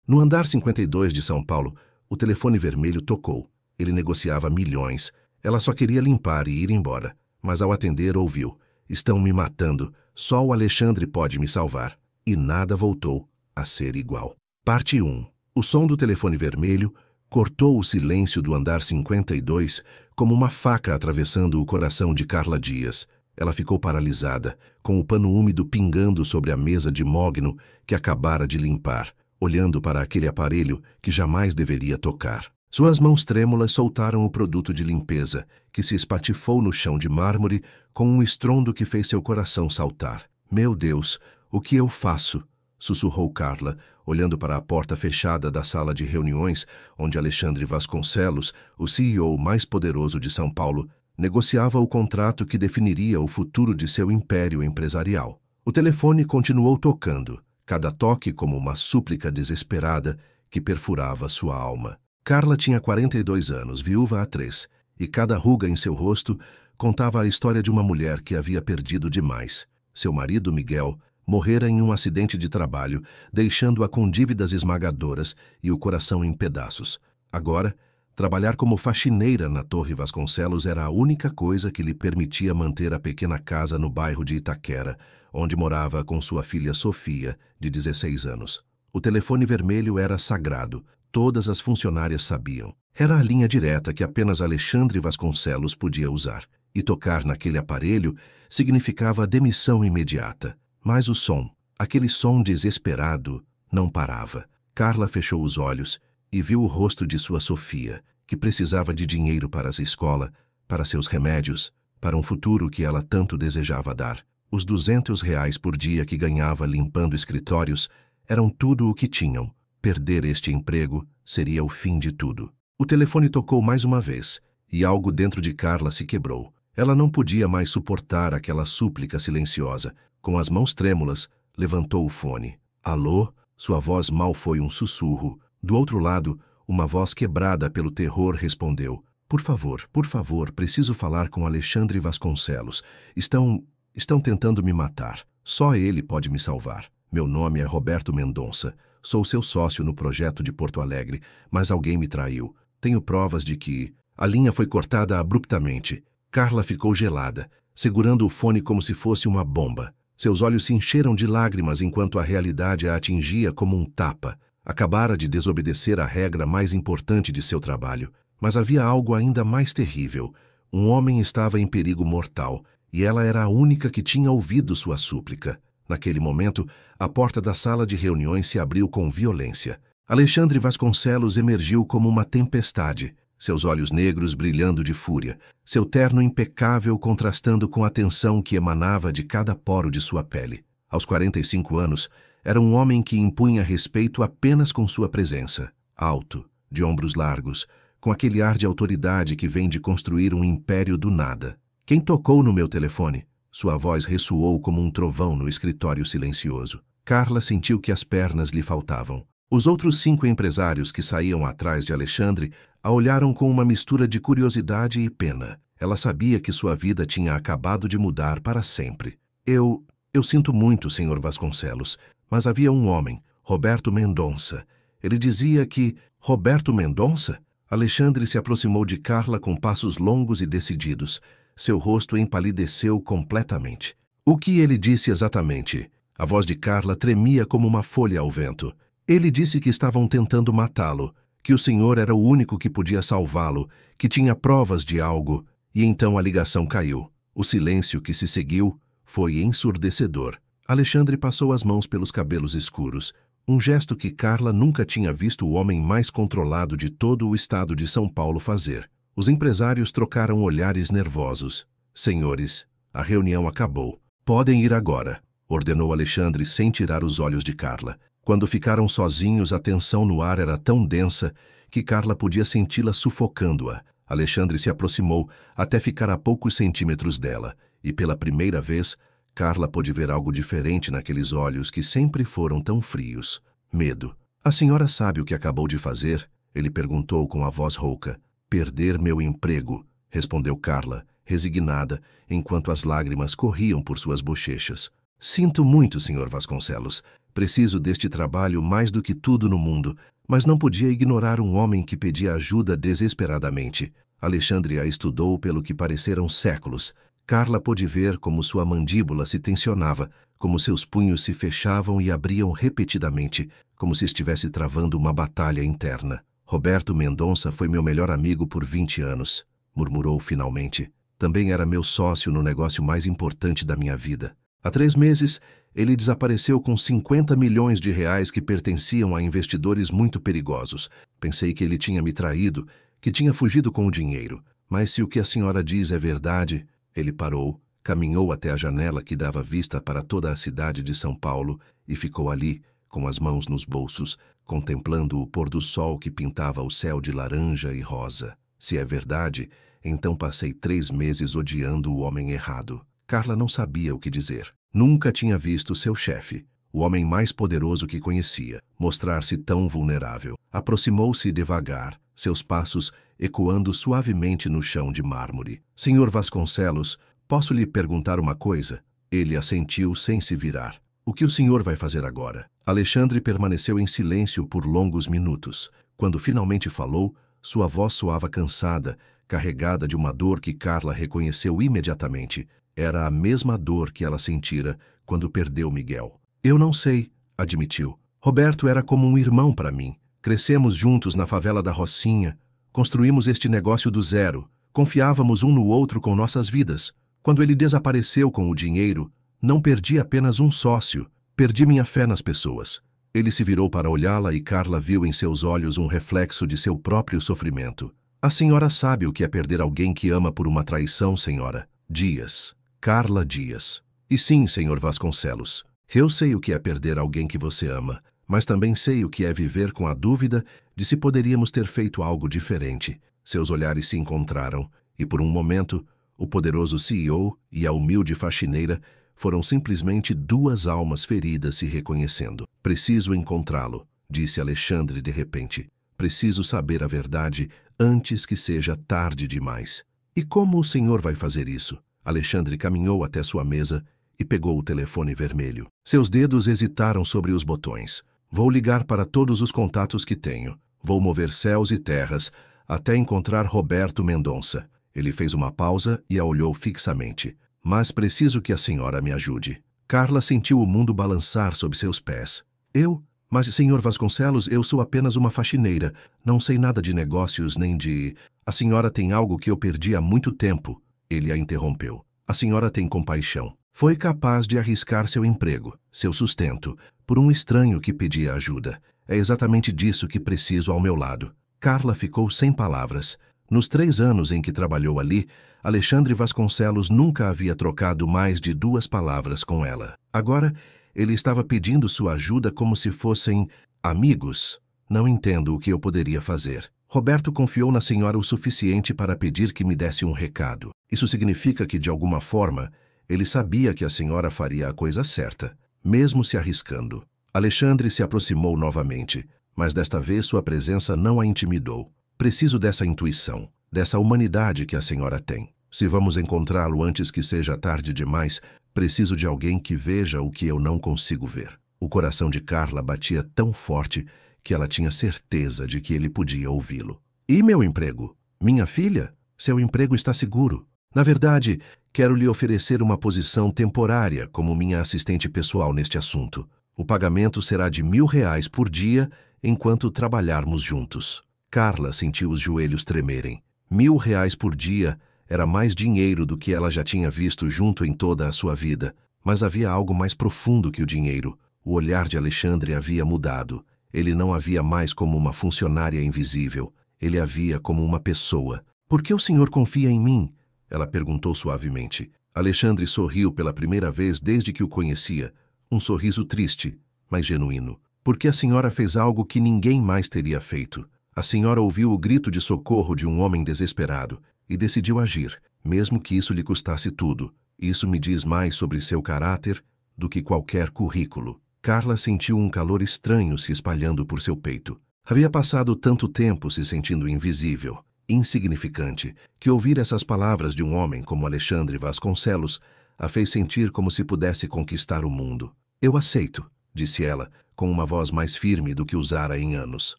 No andar 52 de São Paulo, o telefone vermelho tocou. Ele negociava milhões. Ela só queria limpar e ir embora. Mas ao atender, ouviu: "Estão me matando. Só o Alexandre pode me salvar." E nada voltou a ser igual. Parte 1. O som do telefone vermelho cortou o silêncio do andar 52 como uma faca atravessando o coração de Carla Dias. Ela ficou paralisada, com o pano úmido pingando sobre a mesa de mogno que acabara de limpar, olhando para aquele aparelho que jamais deveria tocar. Suas mãos trêmulas soltaram o produto de limpeza, que se espatifou no chão de mármore com um estrondo que fez seu coração saltar. "Meu Deus, o que eu faço?" sussurrou Carla, olhando para a porta fechada da sala de reuniões, onde Alexandre Vasconcelos, o CEO mais poderoso de São Paulo, negociava o contrato que definiria o futuro de seu império empresarial. O telefone continuou tocando, cada toque como uma súplica desesperada que perfurava sua alma. Carla tinha 42 anos, viúva há 3, e cada ruga em seu rosto contava a história de uma mulher que havia perdido demais. Seu marido, Miguel, morrera em um acidente de trabalho, deixando-a com dívidas esmagadoras e o coração em pedaços. Agora, trabalhar como faxineira na Torre Vasconcelos era a única coisa que lhe permitia manter a pequena casa no bairro de Itaquera, onde morava com sua filha Sofia, de 16 anos. O telefone vermelho era sagrado. Todas as funcionárias sabiam. Era a linha direta que apenas Alexandre Vasconcelos podia usar. E tocar naquele aparelho significava a demissão imediata. Mas o som, aquele som desesperado, não parava. Carla fechou os olhos e viu o rosto de sua Sofia, que precisava de dinheiro para a escola, para seus remédios, para um futuro que ela tanto desejava dar. Os R$ 200 por dia que ganhava limpando escritórios eram tudo o que tinham. Perder este emprego seria o fim de tudo. O telefone tocou mais uma vez, e algo dentro de Carla se quebrou. Ela não podia mais suportar aquela súplica silenciosa. Com as mãos trêmulas, levantou o fone. "Alô?" Sua voz mal foi um sussurro. Do outro lado, uma voz quebrada pelo terror respondeu: por favor, preciso falar com Alexandre Vasconcelos. Estão tentando me matar. Só ele pode me salvar. Meu nome é Roberto Mendonça. Sou seu sócio no projeto de Porto Alegre, mas alguém me traiu. Tenho provas de que..." A linha foi cortada abruptamente. Carla ficou gelada, segurando o fone como se fosse uma bomba. Seus olhos se encheram de lágrimas enquanto a realidade a atingia como um tapa. Acabara de desobedecer a regra mais importante de seu trabalho. Mas havia algo ainda mais terrível. Um homem estava em perigo mortal, e ela era a única que tinha ouvido sua súplica. Naquele momento, a porta da sala de reuniões se abriu com violência. Alexandre Vasconcelos emergiu como uma tempestade, seus olhos negros brilhando de fúria, seu terno impecável contrastando com a tensão que emanava de cada poro de sua pele. Aos 45 anos, era um homem que impunha respeito apenas com sua presença. Alto, de ombros largos, com aquele ar de autoridade que vem de construir um império do nada. "Quem tocou no meu telefone?" Sua voz ressoou como um trovão no escritório silencioso. Carla sentiu que as pernas lhe faltavam. Os outros 5 empresários que saíam atrás de Alexandre a olharam com uma mistura de curiosidade e pena. Ela sabia que sua vida tinha acabado de mudar para sempre. Eu sinto muito, Sr. Vasconcelos, mas havia um homem, Roberto Mendonça. Ele dizia que... Roberto Mendonça? Alexandre se aproximou de Carla com passos longos e decididos. Seu rosto empalideceu completamente. "O que ele disse exatamente?" A voz de Carla tremia como uma folha ao vento. "Ele disse que estavam tentando matá-lo, que o senhor era o único que podia salvá-lo, que tinha provas de algo." E então a ligação caiu. O silêncio que se seguiu foi ensurdecedor. Alexandre passou as mãos pelos cabelos escuros, um gesto que Carla nunca tinha visto o homem mais controlado de todo o estado de São Paulo fazer. Os empresários trocaram olhares nervosos. "Senhores, a reunião acabou. Podem ir agora", ordenou Alexandre sem tirar os olhos de Carla. Quando ficaram sozinhos, a tensão no ar era tão densa que Carla podia senti-la sufocando-a. Alexandre se aproximou até ficar a poucos centímetros dela, e pela primeira vez, Carla pôde ver algo diferente naqueles olhos que sempre foram tão frios. Medo. "A senhora sabe o que acabou de fazer?" ele perguntou com a voz rouca. "Perder meu emprego", respondeu Carla, resignada, enquanto as lágrimas corriam por suas bochechas. "Sinto muito, Sr. Vasconcelos. Preciso deste trabalho mais do que tudo no mundo, mas não podia ignorar um homem que pedia ajuda desesperadamente. Alexandre a estudou pelo que pareceram séculos. Carla pôde ver como sua mandíbula se tensionava, como seus punhos se fechavam e abriam repetidamente, como se estivesse travando uma batalha interna. Roberto Mendonça foi meu melhor amigo por 20 anos, murmurou finalmente. Também era meu sócio no negócio mais importante da minha vida. Há 3 meses, ele desapareceu com 50 milhões de reais que pertenciam a investidores muito perigosos. Pensei que ele tinha me traído, que tinha fugido com o dinheiro. Mas se o que a senhora diz é verdade... Ele parou, caminhou até a janela que dava vista para toda a cidade de São Paulo e ficou ali, com as mãos nos bolsos, contemplando o pôr do sol que pintava o céu de laranja e rosa. Se é verdade, então passei 3 meses odiando o homem errado. Carla não sabia o que dizer. Nunca tinha visto seu chefe, o homem mais poderoso que conhecia, mostrar-se tão vulnerável. Aproximou-se devagar, seus passos ecoando suavemente no chão de mármore. Senhor Vasconcelos, posso lhe perguntar uma coisa? Ele assentiu sem se virar. O que o senhor vai fazer agora? Alexandre permaneceu em silêncio por longos minutos. Quando finalmente falou, sua voz soava cansada, carregada de uma dor que Carla reconheceu imediatamente. Era a mesma dor que ela sentira quando perdeu Miguel. Eu não sei, admitiu. Roberto era como um irmão para mim. Crescemos juntos na favela da Rocinha. Construímos este negócio do zero. Confiávamos um no outro com nossas vidas. Quando ele desapareceu com o dinheiro, não perdi apenas um sócio. Perdi minha fé nas pessoas. Ele se virou para olhá-la e Carla viu em seus olhos um reflexo de seu próprio sofrimento. A senhora sabe o que é perder alguém que ama por uma traição, senhora? Dias. Carla Dias. E sim, senhor Vasconcelos. Eu sei o que é perder alguém que você ama, mas também sei o que é viver com a dúvida de se poderíamos ter feito algo diferente. Seus olhares se encontraram, e por um momento, o poderoso CEO e a humilde faxineira foram simplesmente 2 almas feridas se reconhecendo. Preciso encontrá-lo, disse Alexandre de repente. Preciso saber a verdade antes que seja tarde demais. E como o senhor vai fazer isso? Alexandre caminhou até sua mesa e pegou o telefone vermelho. Seus dedos hesitaram sobre os botões. Vou ligar para todos os contatos que tenho. Vou mover céus e terras até encontrar Roberto Mendonça. Ele fez uma pausa e a olhou fixamente. Mas preciso que a senhora me ajude. Carla sentiu o mundo balançar sob seus pés. Eu? Mas, senhor Vasconcelos, eu sou apenas uma faxineira. Não sei nada de negócios nem de... A senhora tem algo que eu perdi há muito tempo. Ele a interrompeu. A senhora tem compaixão. Foi capaz de arriscar seu emprego, seu sustento, por um estranho que pedia ajuda. É exatamente disso que preciso ao meu lado. Carla ficou sem palavras. Nos 3 anos em que trabalhou ali, Alexandre Vasconcelos nunca havia trocado mais de 2 palavras com ela. Agora, ele estava pedindo sua ajuda como se fossem amigos. Não entendo o que eu poderia fazer. Roberto confiou na senhora o suficiente para pedir que me desse um recado. Isso significa que, de alguma forma, ele sabia que a senhora faria a coisa certa, mesmo se arriscando. Alexandre se aproximou novamente, mas desta vez sua presença não a intimidou. Preciso dessa intuição, dessa humanidade que a senhora tem. Se vamos encontrá-lo antes que seja tarde demais, preciso de alguém que veja o que eu não consigo ver. O coração de Carla batia tão forte que ela tinha certeza de que ele podia ouvi-lo. E meu emprego? Minha filha? Seu emprego está seguro. Na verdade, quero lhe oferecer uma posição temporária como minha assistente pessoal neste assunto. O pagamento será de R$1.000 por dia enquanto trabalharmos juntos. Carla sentiu os joelhos tremerem. R$1.000 por dia era mais dinheiro do que ela já tinha visto junto em toda a sua vida. Mas havia algo mais profundo que o dinheiro. O olhar de Alexandre havia mudado. Ele não a via mais como uma funcionária invisível. Ele a via como uma pessoa. Por que o senhor confia em mim? Ela perguntou suavemente. Alexandre sorriu pela primeira vez desde que o conhecia. Um sorriso triste, mas genuíno. Porque a senhora fez algo que ninguém mais teria feito. A senhora ouviu o grito de socorro de um homem desesperado e decidiu agir, mesmo que isso lhe custasse tudo. Isso me diz mais sobre seu caráter do que qualquer currículo. Carla sentiu um calor estranho se espalhando por seu peito. Havia passado tanto tempo se sentindo invisível, insignificante, que ouvir essas palavras de um homem como Alexandre Vasconcelos a fez sentir como se pudesse conquistar o mundo. Eu aceito, disse ela, com uma voz mais firme do que usara em anos.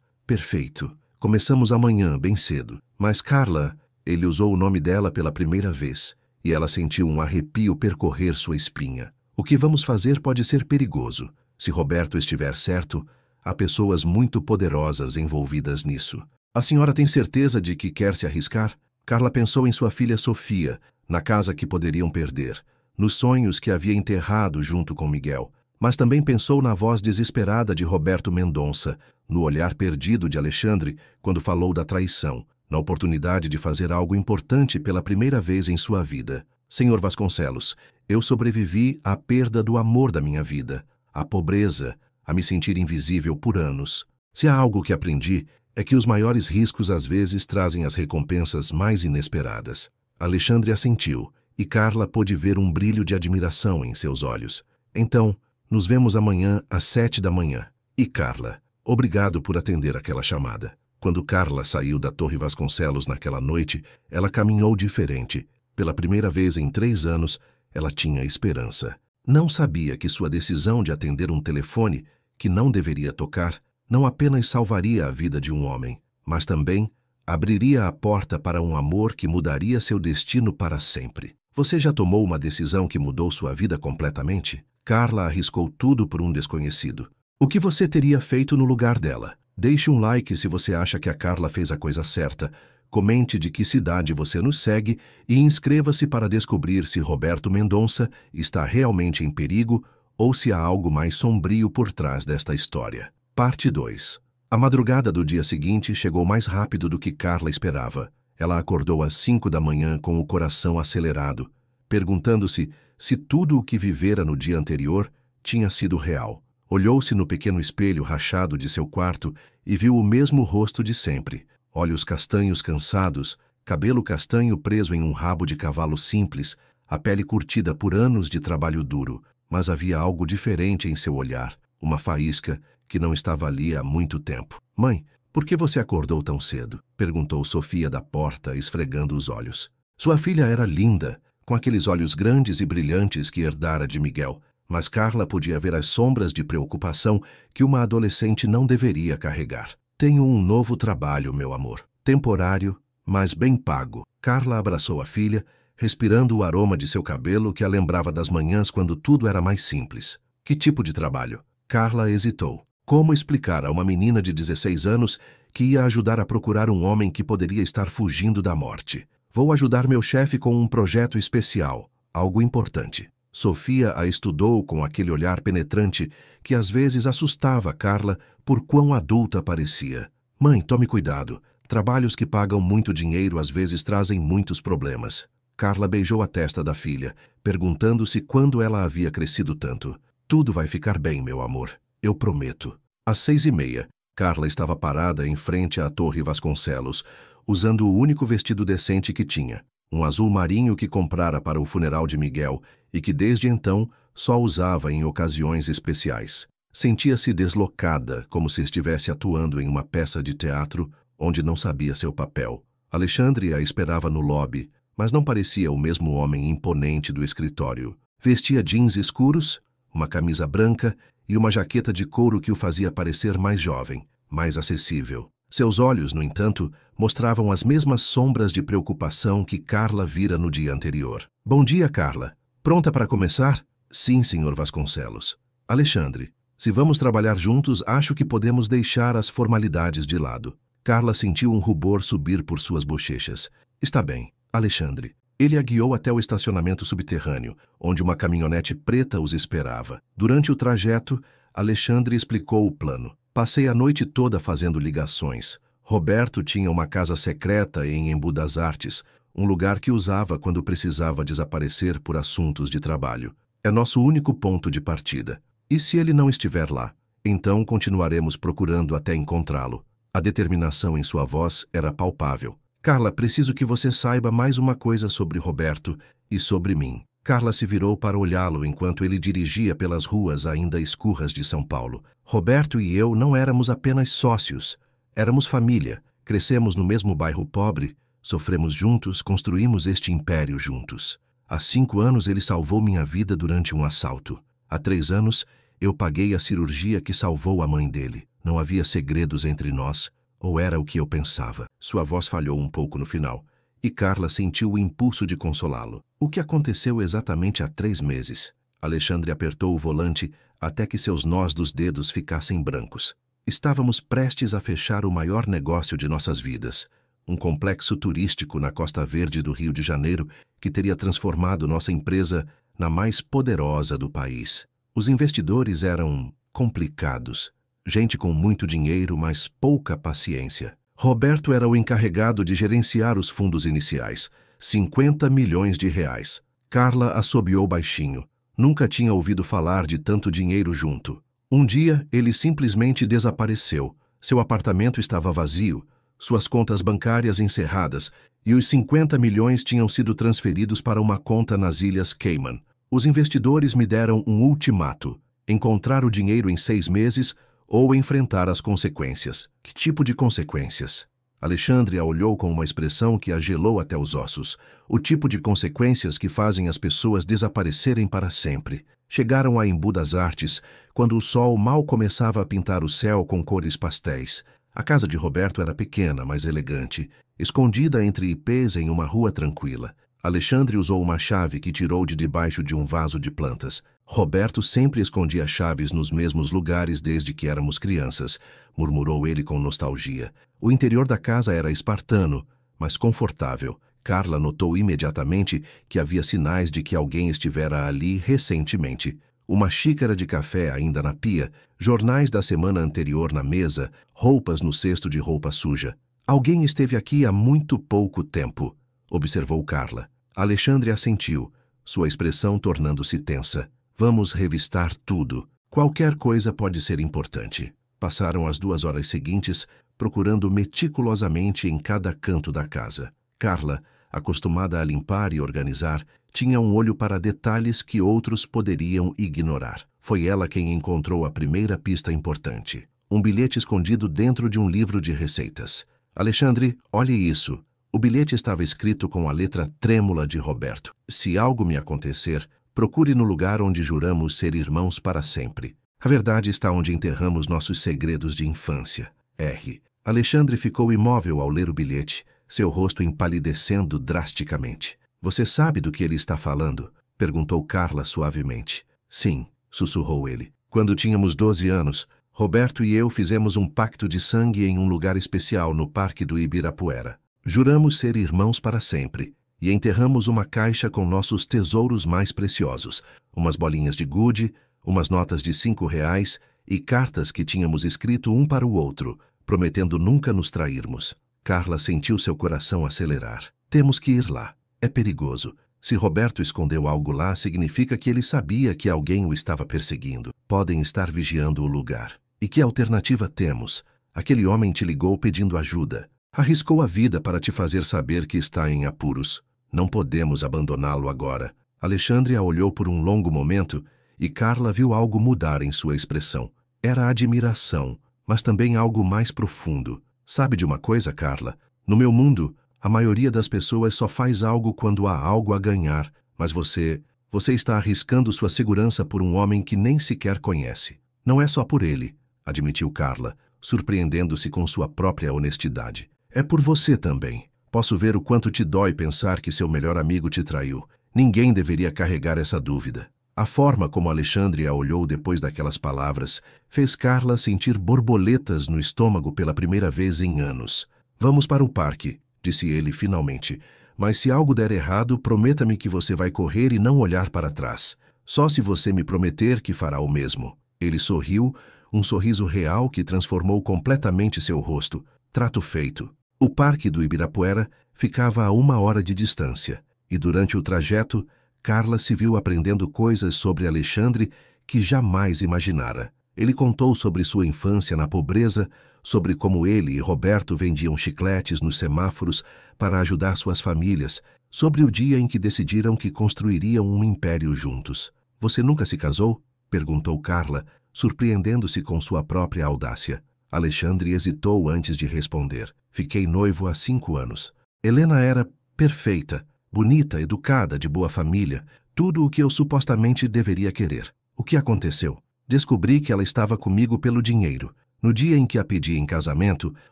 Perfeito. Começamos amanhã, bem cedo. Mas Carla, ele usou o nome dela pela primeira vez, e ela sentiu um arrepio percorrer sua espinha. O que vamos fazer pode ser perigoso. Se Roberto estiver certo, há pessoas muito poderosas envolvidas nisso. A senhora tem certeza de que quer se arriscar? Carla pensou em sua filha Sofia, na casa que poderiam perder, nos sonhos que havia enterrado junto com Miguel, mas também pensou na voz desesperada de Roberto Mendonça, no olhar perdido de Alexandre quando falou da traição, na oportunidade de fazer algo importante pela primeira vez em sua vida. Senhor Vasconcelos, eu sobrevivi à perda do amor da minha vida, à pobreza, a me sentir invisível por anos. Se há algo que aprendi, é que os maiores riscos às vezes trazem as recompensas mais inesperadas. Alexandre assentiu, e Carla pôde ver um brilho de admiração em seus olhos. Então, nos vemos amanhã às 7 da manhã. E Carla, obrigado por atender aquela chamada. Quando Carla saiu da Torre Vasconcelos naquela noite, ela caminhou diferente. Pela primeira vez em 3 anos, ela tinha esperança. Não sabia que sua decisão de atender um telefone, que não deveria tocar, não apenas salvaria a vida de um homem, mas também abriria a porta para um amor que mudaria seu destino para sempre. Você já tomou uma decisão que mudou sua vida completamente? Carla arriscou tudo por um desconhecido. O que você teria feito no lugar dela? Deixe um like se você acha que a Carla fez a coisa certa, comente de que cidade você nos segue e inscreva-se para descobrir se Roberto Mendonça está realmente em perigo ou se há algo mais sombrio por trás desta história. Parte 2. A madrugada do dia seguinte chegou mais rápido do que Carla esperava. Ela acordou às 5 da manhã com o coração acelerado, perguntando-se se tudo o que vivera no dia anterior tinha sido real. Olhou-se no pequeno espelho rachado de seu quarto e viu o mesmo rosto de sempre. Olhos castanhos cansados, cabelo castanho preso em um rabo de cavalo simples, a pele curtida por anos de trabalho duro, mas havia algo diferente em seu olhar, uma faísca que não estava ali há muito tempo. Mãe, por que você acordou tão cedo? Perguntou Sofia da porta, esfregando os olhos. Sua filha era linda, com aqueles olhos grandes e brilhantes que herdara de Miguel, mas Carla podia ver as sombras de preocupação que uma adolescente não deveria carregar. Tenho um novo trabalho, meu amor. Temporário, mas bem pago. Carla abraçou a filha, respirando o aroma de seu cabelo que a lembrava das manhãs quando tudo era mais simples. Que tipo de trabalho? Carla hesitou. Como explicar a uma menina de 16 anos que ia ajudar a procurar um homem que poderia estar fugindo da morte? Vou ajudar meu chefe com um projeto especial, algo importante. Sofia a estudou com aquele olhar penetrante que às vezes assustava Carla por quão adulta parecia. Mãe, tome cuidado. Trabalhos que pagam muito dinheiro às vezes trazem muitos problemas. Carla beijou a testa da filha, perguntando-se quando ela havia crescido tanto. Tudo vai ficar bem, meu amor. Eu prometo. Às 6h30, Carla estava parada em frente à Torre Vasconcelos, usando o único vestido decente que tinha, um azul marinho que comprara para o funeral de Miguel e que desde então só usava em ocasiões especiais. Sentia-se deslocada, como se estivesse atuando em uma peça de teatro onde não sabia seu papel. Alexandre a esperava no lobby, mas não parecia o mesmo homem imponente do escritório. Vestia jeans escuros, uma camisa branca e uma jaqueta de couro que o fazia parecer mais jovem, mais acessível. Seus olhos, no entanto, mostravam as mesmas sombras de preocupação que Carla vira no dia anterior. Bom dia, Carla. Pronta para começar? Sim, senhor Vasconcelos. Alexandre, se vamos trabalhar juntos, acho que podemos deixar as formalidades de lado. Carla sentiu um rubor subir por suas bochechas. Está bem, Alexandre. Ele a guiou até o estacionamento subterrâneo, onde uma caminhonete preta os esperava. Durante o trajeto, Alexandre explicou o plano. Passei a noite toda fazendo ligações. Roberto tinha uma casa secreta em Embu das Artes, um lugar que usava quando precisava desaparecer por assuntos de trabalho. É nosso único ponto de partida. E se ele não estiver lá? Então continuaremos procurando até encontrá-lo. A determinação em sua voz era palpável. Carla, preciso que você saiba mais uma coisa sobre Roberto e sobre mim. Carla se virou para olhá-lo enquanto ele dirigia pelas ruas ainda escurras de São Paulo. Roberto e eu não éramos apenas sócios. Éramos família. Crescemos no mesmo bairro pobre, sofremos juntos, construímos este império juntos. Há 5 anos ele salvou minha vida durante um assalto. Há 3 anos, Eu paguei a cirurgia que salvou a mãe dele. Não havia segredos entre nós, ou era o que eu pensava. Sua voz falhou um pouco no final, e Carla sentiu o impulso de consolá-lo. O que aconteceu exatamente há 3 meses? Alexandre apertou o volante até que seus nós dos dedos ficassem brancos. Estávamos prestes a fechar o maior negócio de nossas vidas. Um complexo turístico na Costa Verde do Rio de Janeiro que teria transformado nossa empresa na mais poderosa do país. Os investidores eram complicados. Gente com muito dinheiro, mas pouca paciência. Roberto era o encarregado de gerenciar os fundos iniciais, 50 milhões de reais. Carla assobiou baixinho. Nunca tinha ouvido falar de tanto dinheiro junto. Um dia, ele simplesmente desapareceu. Seu apartamento estava vazio, suas contas bancárias encerradas, e os 50 milhões tinham sido transferidos para uma conta nas Ilhas Cayman. Os investidores me deram um ultimato: encontrar o dinheiro em 6 meses ou enfrentar as consequências. Que tipo de consequências? Alexandre a olhou com uma expressão que a gelou até os ossos. O tipo de consequências que fazem as pessoas desaparecerem para sempre. Chegaram a Embu das Artes, quando o sol mal começava a pintar o céu com cores pastéis. A casa de Roberto era pequena, mas elegante, escondida entre ipês em uma rua tranquila. Alexandre usou uma chave que tirou de debaixo de um vaso de plantas. Roberto sempre escondia chaves nos mesmos lugares desde que éramos crianças, murmurou ele com nostalgia. O interior da casa era espartano, mas confortável. Carla notou imediatamente que havia sinais de que alguém estivera ali recentemente. Uma xícara de café ainda na pia, jornais da semana anterior na mesa, roupas no cesto de roupa suja. Alguém esteve aqui há muito pouco tempo, observou Carla. Alexandre assentiu, sua expressão tornando-se tensa. Vamos revistar tudo. Qualquer coisa pode ser importante. Passaram as 2 horas seguintes, procurando meticulosamente em cada canto da casa. Carla, acostumada a limpar e organizar, tinha um olho para detalhes que outros poderiam ignorar. Foi ela quem encontrou a primeira pista importante. Um bilhete escondido dentro de um livro de receitas. Alexandre, olhe isso. O bilhete estava escrito com a letra trêmula de Roberto. Se algo me acontecer, procure no lugar onde juramos ser irmãos para sempre. A verdade está onde enterramos nossos segredos de infância. R. Alexandre ficou imóvel ao ler o bilhete, seu rosto empalidecendo drasticamente. Você sabe do que ele está falando? Perguntou Carla suavemente. Sim, sussurrou ele. Quando tínhamos 12 anos, Roberto e eu fizemos um pacto de sangue em um lugar especial no Parque do Ibirapuera. Juramos ser irmãos para sempre e enterramos uma caixa com nossos tesouros mais preciosos, umas bolinhas de gude, umas notas de 5 reais e cartas que tínhamos escrito um para o outro, prometendo nunca nos trairmos. Carla sentiu seu coração acelerar. Temos que ir lá. É perigoso. Se Roberto escondeu algo lá, significa que ele sabia que alguém o estava perseguindo. Podem estar vigiando o lugar. E que alternativa temos? Aquele homem te ligou pedindo ajuda. Arriscou a vida para te fazer saber que está em apuros. Não podemos abandoná-lo agora. Alexandre a olhou por um longo momento e Carla viu algo mudar em sua expressão. Era admiração, mas também algo mais profundo. Sabe de uma coisa, Carla? No meu mundo, a maioria das pessoas só faz algo quando há algo a ganhar, mas você está arriscando sua segurança por um homem que nem sequer conhece. Não é só por ele, admitiu Carla, surpreendendo-se com sua própria honestidade. É por você também. Posso ver o quanto te dói pensar que seu melhor amigo te traiu. Ninguém deveria carregar essa dúvida. A forma como Alexandre a olhou depois daquelas palavras fez Carla sentir borboletas no estômago pela primeira vez em anos. Vamos para o parque, disse ele finalmente. Mas se algo der errado, prometa-me que você vai correr e não olhar para trás. Só se você me prometer que fará o mesmo. Ele sorriu, um sorriso real que transformou completamente seu rosto. Trato feito. O Parque do Ibirapuera ficava a 1 hora de distância, e durante o trajeto, Carla se viu aprendendo coisas sobre Alexandre que jamais imaginara. Ele contou sobre sua infância na pobreza, sobre como ele e Roberto vendiam chicletes nos semáforos para ajudar suas famílias, sobre o dia em que decidiram que construiriam um império juntos. Você nunca se casou? Perguntou Carla, surpreendendo-se com sua própria audácia. Alexandre hesitou antes de responder. Fiquei noivo há 5 anos. Helena era perfeita, bonita, educada, de boa família, tudo o que eu supostamente deveria querer. O que aconteceu? Descobri que ela estava comigo pelo dinheiro. No dia em que a pedi em casamento,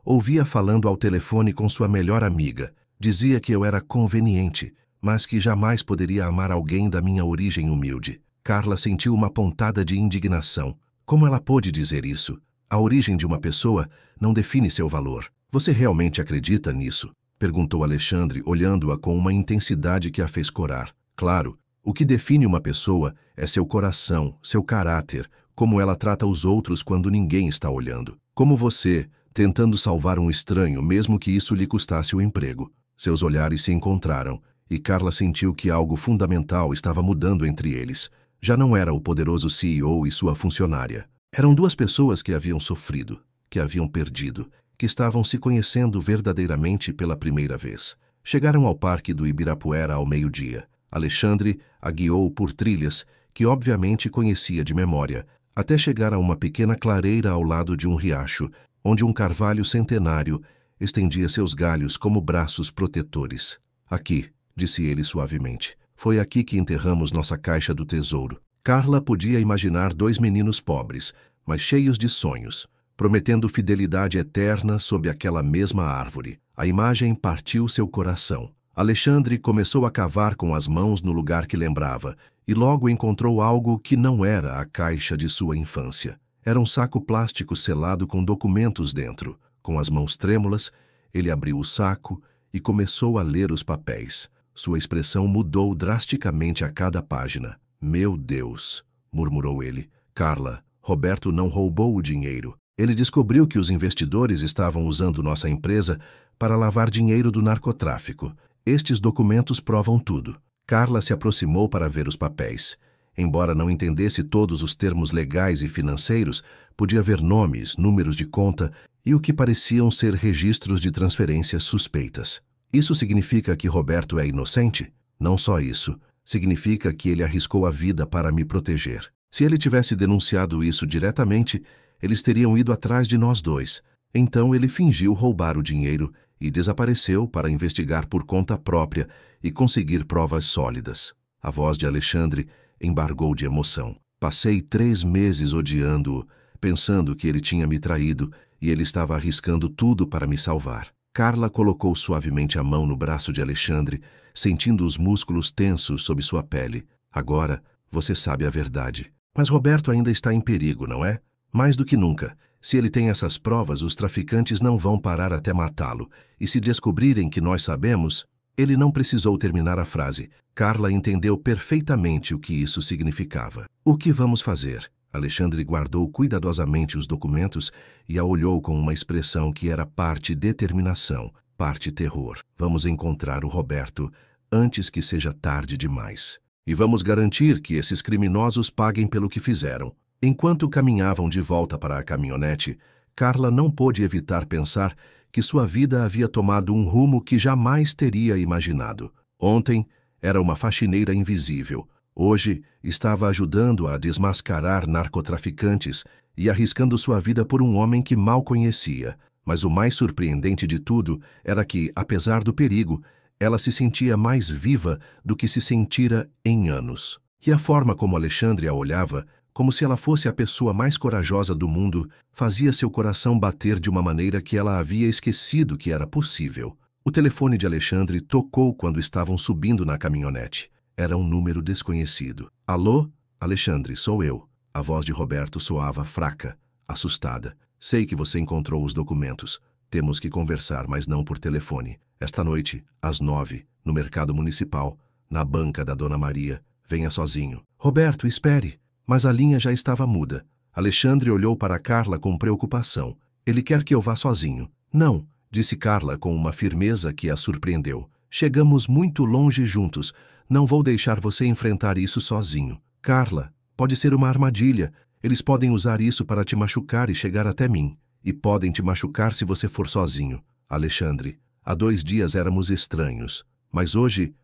ouvia falando ao telefone com sua melhor amiga. Dizia que eu era conveniente, mas que jamais poderia amar alguém da minha origem humilde. Carla sentiu uma pontada de indignação. Como ela pôde dizer isso? A origem de uma pessoa não define seu valor. Você realmente acredita nisso? Perguntou Alexandre, olhando-a com uma intensidade que a fez corar. Claro, o que define uma pessoa é seu coração, seu caráter, como ela trata os outros quando ninguém está olhando. Como você, tentando salvar um estranho, mesmo que isso lhe custasse o emprego. Seus olhares se encontraram, e Carla sentiu que algo fundamental estava mudando entre eles. Já não era o poderoso CEO e sua funcionária. Eram duas pessoas que haviam sofrido, que haviam perdido, que estavam se conhecendo verdadeiramente pela primeira vez. Chegaram ao parque do Ibirapuera ao meio-dia. Alexandre a guiou por trilhas que obviamente conhecia de memória, até chegar a uma pequena clareira ao lado de um riacho, onde um carvalho centenário estendia seus galhos como braços protetores. Aqui, disse ele suavemente, foi aqui que enterramos nossa caixa do tesouro. Carla podia imaginar dois meninos pobres, mas cheios de sonhos, prometendo fidelidade eterna sob aquela mesma árvore. A imagem partiu seu coração. Alexandre começou a cavar com as mãos no lugar que lembrava, e logo encontrou algo que não era a caixa de sua infância. Era um saco plástico selado com documentos dentro. Com as mãos trêmulas, ele abriu o saco e começou a ler os papéis. Sua expressão mudou drasticamente a cada página. Meu Deus, murmurou ele. Carla, Roberto não roubou o dinheiro. Ele descobriu que os investidores estavam usando nossa empresa para lavar dinheiro do narcotráfico. Estes documentos provam tudo. Carla se aproximou para ver os papéis. Embora não entendesse todos os termos legais e financeiros, podia ver nomes, números de conta e o que pareciam ser registros de transferências suspeitas. Isso significa que Roberto é inocente? Não só isso. Significa que ele arriscou a vida para me proteger. Se ele tivesse denunciado isso diretamente, eles teriam ido atrás de nós dois. Então ele fingiu roubar o dinheiro e desapareceu para investigar por conta própria e conseguir provas sólidas. A voz de Alexandre embargou de emoção. Passei 3 meses odiando-o, pensando que ele tinha me traído e ele estava arriscando tudo para me salvar. Carla colocou suavemente a mão no braço de Alexandre, sentindo os músculos tensos sob sua pele. Agora, você sabe a verdade. Mas Roberto ainda está em perigo, não é? Mais do que nunca. Se ele tem essas provas, os traficantes não vão parar até matá-lo. E se descobrirem que nós sabemos... Ele não precisou terminar a frase. Carla entendeu perfeitamente o que isso significava. O que vamos fazer? Alexandre guardou cuidadosamente os documentos e a olhou com uma expressão que era parte determinação, parte terror. Vamos encontrar o Roberto antes que seja tarde demais. E vamos garantir que esses criminosos paguem pelo que fizeram. Enquanto caminhavam de volta para a caminhonete, Carla não pôde evitar pensar que sua vida havia tomado um rumo que jamais teria imaginado. Ontem era uma faxineira invisível. Hoje estava ajudando a desmascarar narcotraficantes e arriscando sua vida por um homem que mal conhecia. Mas o mais surpreendente de tudo era que, apesar do perigo, ela se sentia mais viva do que se sentira em anos. E a forma como Alexandre a olhava, como se ela fosse a pessoa mais corajosa do mundo, fazia seu coração bater de uma maneira que ela havia esquecido que era possível. O telefone de Alexandre tocou quando estavam subindo na caminhonete. Era um número desconhecido. Alô? Alexandre, sou eu. A voz de Roberto soava fraca, assustada. Sei que você encontrou os documentos. Temos que conversar, mas não por telefone. Esta noite, às 9, no mercado municipal, na banca da Dona Maria. Venha sozinho. Roberto, espere. Mas a linha já estava muda. Alexandre olhou para Carla com preocupação. Ele quer que eu vá sozinho. Não, disse Carla com uma firmeza que a surpreendeu. Chegamos muito longe juntos. Não vou deixar você enfrentar isso sozinho. Carla, pode ser uma armadilha. Eles podem usar isso para te machucar e chegar até mim. E podem te machucar se você for sozinho. Alexandre, há 2 dias éramos estranhos. Mas hoje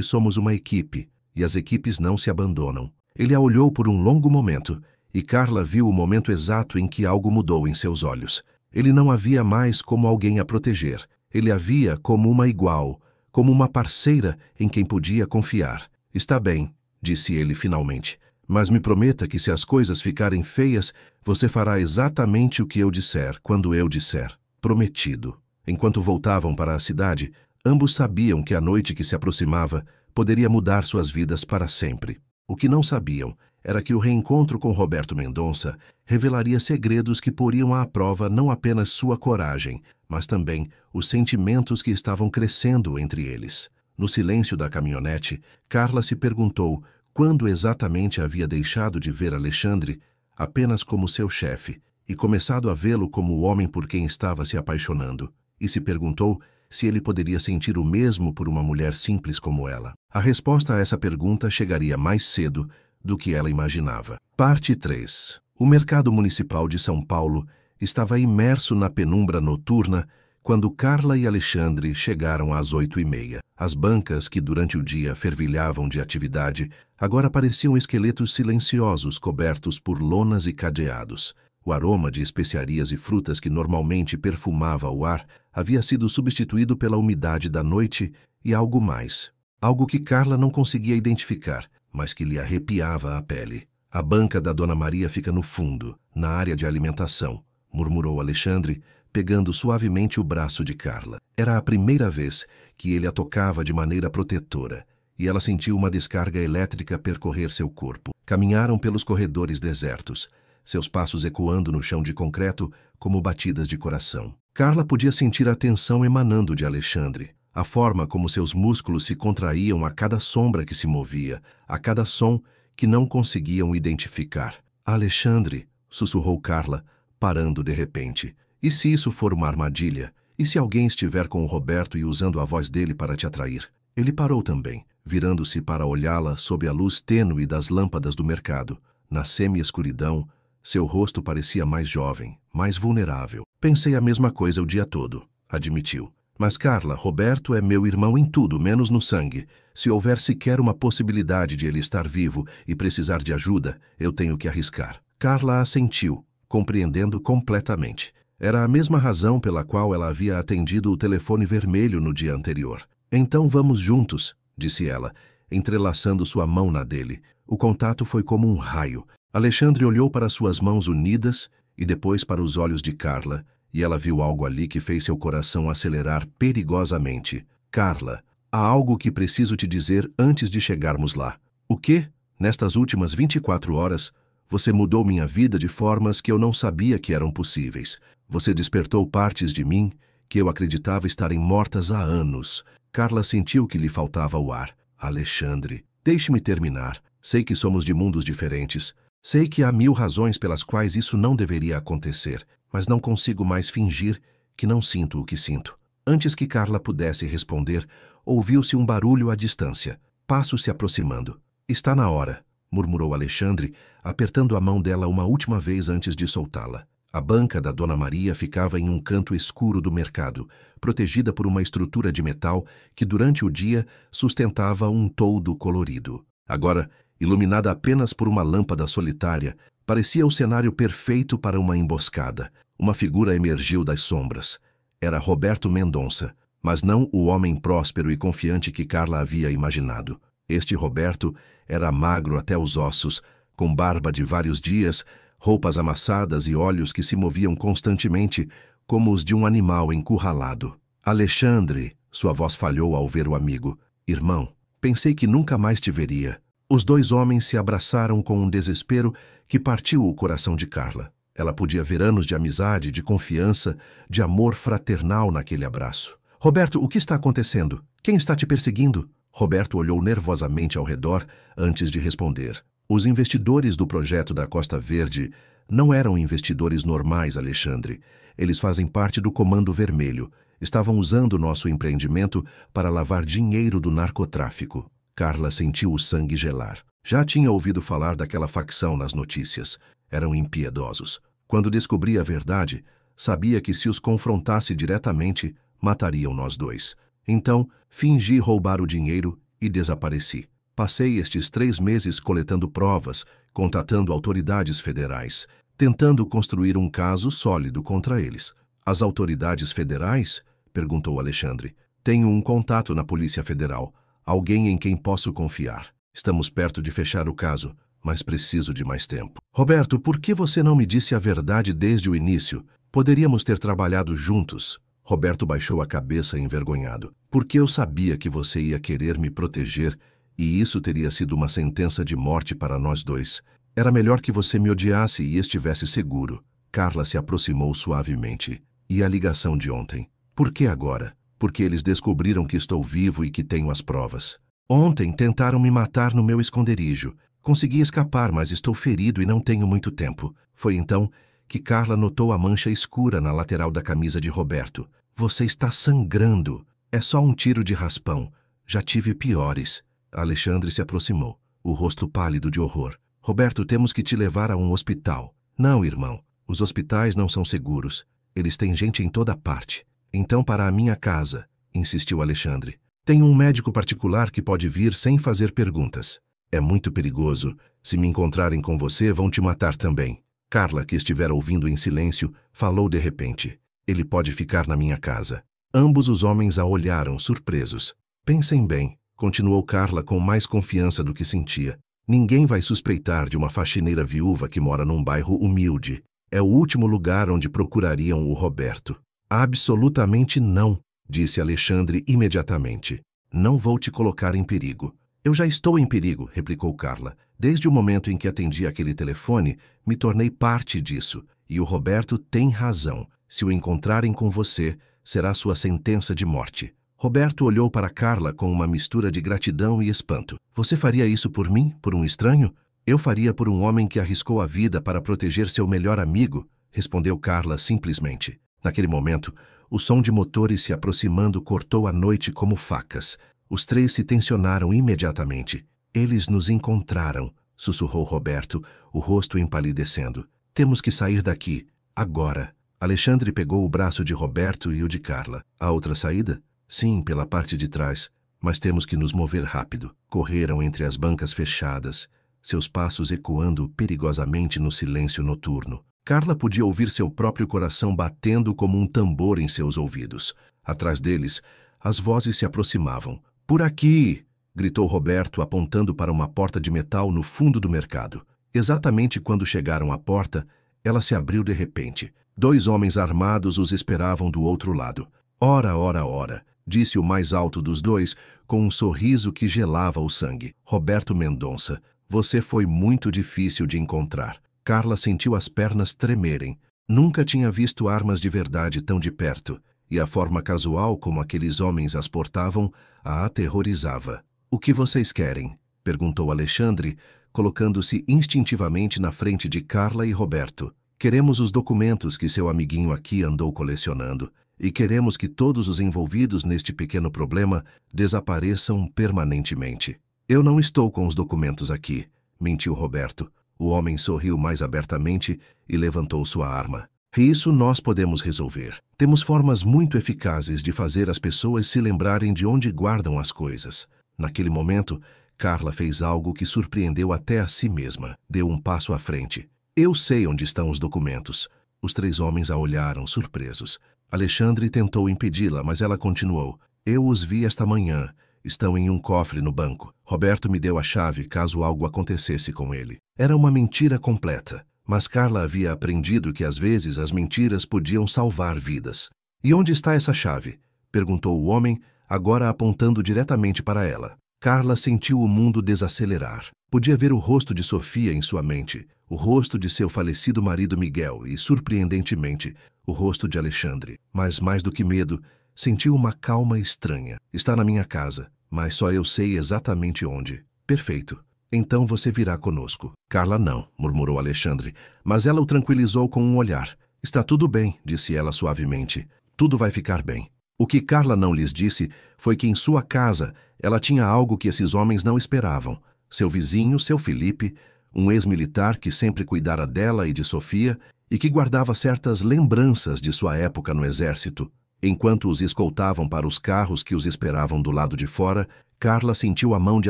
somos uma equipe. E as equipes não se abandonam. Ele a olhou por um longo momento, e Carla viu o momento exato em que algo mudou em seus olhos. Ele não a via mais como alguém a proteger. Ele a via como uma igual, como uma parceira em quem podia confiar. Está bem, disse ele finalmente. Mas me prometa que se as coisas ficarem feias, você fará exatamente o que eu disser, quando eu disser. Prometido. Enquanto voltavam para a cidade, ambos sabiam que a noite que se aproximava poderia mudar suas vidas para sempre. O que não sabiam era que o reencontro com Roberto Mendonça revelaria segredos que poriam à prova não apenas sua coragem, mas também os sentimentos que estavam crescendo entre eles. No silêncio da caminhonete, Carla se perguntou quando exatamente havia deixado de ver Alexandre apenas como seu chefe e começado a vê-lo como o homem por quem estava se apaixonando. E se perguntou se ele poderia sentir o mesmo por uma mulher simples como ela. A resposta a essa pergunta chegaria mais cedo do que ela imaginava. Parte 3. O mercado municipal de São Paulo estava imerso na penumbra noturna quando Carla e Alexandre chegaram às 8h30. As bancas, que durante o dia fervilhavam de atividade, agora pareciam esqueletos silenciosos cobertos por lonas e cadeados. O aroma de especiarias e frutas que normalmente perfumava o ar havia sido substituído pela umidade da noite e algo mais. Algo que Carla não conseguia identificar, mas que lhe arrepiava a pele. A banca da Dona Maria fica no fundo, na área de alimentação, murmurou Alexandre, pegando suavemente o braço de Carla. Era a primeira vez que ele a tocava de maneira protetora, e ela sentiu uma descarga elétrica percorrer seu corpo. Caminharam pelos corredores desertos, seus passos ecoando no chão de concreto como batidas de coração. Carla podia sentir a tensão emanando de Alexandre, a forma como seus músculos se contraíam a cada sombra que se movia, a cada som que não conseguiam identificar. Alexandre, sussurrou Carla, parando de repente. E se isso for uma armadilha? E se alguém estiver com o Roberto e usando a voz dele para te atrair? Ele parou também, virando-se para olhá-la sob a luz tênue das lâmpadas do mercado. Na semi-escuridão, seu rosto parecia mais jovem, mais vulnerável. Pensei a mesma coisa o dia todo, admitiu. Mas Carla, Roberto é meu irmão em tudo, menos no sangue. Se houver sequer uma possibilidade de ele estar vivo e precisar de ajuda, eu tenho que arriscar. Carla assentiu, compreendendo completamente. Era a mesma razão pela qual ela havia atendido o telefone vermelho no dia anterior. Então vamos juntos, disse ela, entrelaçando sua mão na dele. O contato foi como um raio. Alexandre olhou para suas mãos unidas e depois para os olhos de Carla, e ela viu algo ali que fez seu coração acelerar perigosamente. Carla, há algo que preciso te dizer antes de chegarmos lá. O quê? Nestas últimas 24 horas, você mudou minha vida de formas que eu não sabia que eram possíveis. Você despertou partes de mim que eu acreditava estarem mortas há anos. Carla sentiu que lhe faltava o ar. Alexandre, deixe-me terminar. Sei que somos de mundos diferentes. Sei que há 1000 razões pelas quais isso não deveria acontecer, mas não consigo mais fingir que não sinto o que sinto. Antes que Carla pudesse responder, ouviu-se um barulho à distância. Passos se aproximando. Está na hora, murmurou Alexandre, apertando a mão dela uma última vez antes de soltá-la. A banca da Dona Maria ficava em um canto escuro do mercado, protegida por uma estrutura de metal que durante o dia sustentava um toldo colorido. Agora, iluminada apenas por uma lâmpada solitária, parecia o cenário perfeito para uma emboscada. Uma figura emergiu das sombras. Era Roberto Mendonça, mas não o homem próspero e confiante que Carla havia imaginado. Este Roberto era magro até os ossos, com barba de vários dias, roupas amassadas e olhos que se moviam constantemente, como os de um animal encurralado. Alexandre, sua voz falhou ao ver o amigo. Irmão, pensei que nunca mais te veria. Os dois homens se abraçaram com um desespero que partiu o coração de Carla. Ela podia ver anos de amizade, de confiança, de amor fraternal naquele abraço. Roberto, o que está acontecendo? Quem está te perseguindo? Roberto olhou nervosamente ao redor antes de responder. Os investidores do projeto da Costa Verde não eram investidores normais, Alexandre. Eles fazem parte do Comando Vermelho. Estavam usando nosso empreendimento para lavar dinheiro do narcotráfico. Carla sentiu o sangue gelar. Já tinha ouvido falar daquela facção nas notícias. Eram impiedosos. Quando descobri a verdade, sabia que se os confrontasse diretamente, matariam nós dois. Então, fingi roubar o dinheiro e desapareci. Passei estes 3 meses coletando provas, contatando autoridades federais, tentando construir um caso sólido contra eles. As autoridades federais? Perguntou Alexandre. Tenho um contato na Polícia Federal. Alguém em quem posso confiar. Estamos perto de fechar o caso, mas preciso de mais tempo. Roberto, por que você não me disse a verdade desde o início? Poderíamos ter trabalhado juntos. Roberto baixou a cabeça envergonhado. Porque eu sabia que você ia querer me proteger e isso teria sido uma sentença de morte para nós dois. Era melhor que você me odiasse e estivesse seguro. Carla se aproximou suavemente. E a ligação de ontem? Por que agora? Porque eles descobriram que estou vivo e que tenho as provas. Ontem tentaram me matar no meu esconderijo. Consegui escapar, mas estou ferido e não tenho muito tempo. Foi então que Carla notou a mancha escura na lateral da camisa de Roberto. Você está sangrando. É só um tiro de raspão. Já tive piores. Alexandre se aproximou, o rosto pálido de horror. Roberto, temos que te levar a um hospital. Não, irmão. Os hospitais não são seguros. Eles têm gente em toda parte. Então para a minha casa, insistiu Alexandre. Tenho um médico particular que pode vir sem fazer perguntas. É muito perigoso. Se me encontrarem com você, vão te matar também. Carla, que estivera ouvindo em silêncio, falou de repente. Ele pode ficar na minha casa. Ambos os homens a olharam, surpresos. Pensem bem, continuou Carla com mais confiança do que sentia. Ninguém vai suspeitar de uma faxineira viúva que mora num bairro humilde. É o último lugar onde procurariam o Roberto. Absolutamente não, disse Alexandre imediatamente. Não vou te colocar em perigo. Eu já estou em perigo, replicou Carla. Desde o momento em que atendi aquele telefone, me tornei parte disso. E o Roberto tem razão. Se o encontrarem com você, será sua sentença de morte. Roberto olhou para Carla com uma mistura de gratidão e espanto. Você faria isso por mim, por um estranho? Eu faria por um homem que arriscou a vida para proteger seu melhor amigo, respondeu Carla simplesmente. Naquele momento, o som de motores se aproximando cortou a noite como facas. Os três se tensionaram imediatamente. Eles nos encontraram, sussurrou Roberto, o rosto empalidecendo. Temos que sair daqui, agora. Alexandre pegou o braço de Roberto e o de Carla. Há outra saída? Sim, pela parte de trás. Mas temos que nos mover rápido. Correram entre as bancas fechadas, seus passos ecoando perigosamente no silêncio noturno. Carla podia ouvir seu próprio coração batendo como um tambor em seus ouvidos. Atrás deles, as vozes se aproximavam. Por aqui! Gritou Roberto, apontando para uma porta de metal no fundo do mercado. Exatamente quando chegaram à porta, ela se abriu de repente. 2 homens armados os esperavam do outro lado. Ora, ora, ora, disse o mais alto dos dois, com um sorriso que gelava o sangue. Roberto Mendonça, você foi muito difícil de encontrar. Carla sentiu as pernas tremerem. Nunca tinha visto armas de verdade tão de perto, e a forma casual como aqueles homens as portavam a aterrorizava. O que vocês querem? Perguntou Alexandre, colocando-se instintivamente na frente de Carla e Roberto. Queremos os documentos que seu amiguinho aqui andou colecionando, e queremos que todos os envolvidos neste pequeno problema desapareçam permanentemente. Eu não estou com os documentos aqui, mentiu Roberto. O homem sorriu mais abertamente e levantou sua arma. Isso nós podemos resolver. Temos formas muito eficazes de fazer as pessoas se lembrarem de onde guardam as coisas. Naquele momento, Carla fez algo que surpreendeu até a si mesma. Deu um passo à frente. Eu sei onde estão os documentos. Os 3 homens a olharam, surpresos. Alexandre tentou impedi-la, mas ela continuou. Eu os vi esta manhã. Estão em um cofre no banco. Roberto me deu a chave caso algo acontecesse com ele. Era uma mentira completa, mas Carla havia aprendido que às vezes as mentiras podiam salvar vidas. E onde está essa chave? Perguntou o homem, agora apontando diretamente para ela. Carla sentiu o mundo desacelerar. Podia ver o rosto de Sofia em sua mente, o rosto de seu falecido marido Miguel e, surpreendentemente, o rosto de Alexandre. Mas, mais do que medo, sentiu uma calma estranha. Está na minha casa, mas só eu sei exatamente onde. Perfeito. Então você virá conosco. Carla não, murmurou Alexandre, mas ela o tranquilizou com um olhar. Está tudo bem, disse ela suavemente. Tudo vai ficar bem. O que Carla não lhes disse foi que em sua casa ela tinha algo que esses homens não esperavam. Seu vizinho, seu Felipe, um ex-militar que sempre cuidara dela e de Sofia e que guardava certas lembranças de sua época no exército. Enquanto os escoltavam para os carros que os esperavam do lado de fora, Carla sentiu a mão de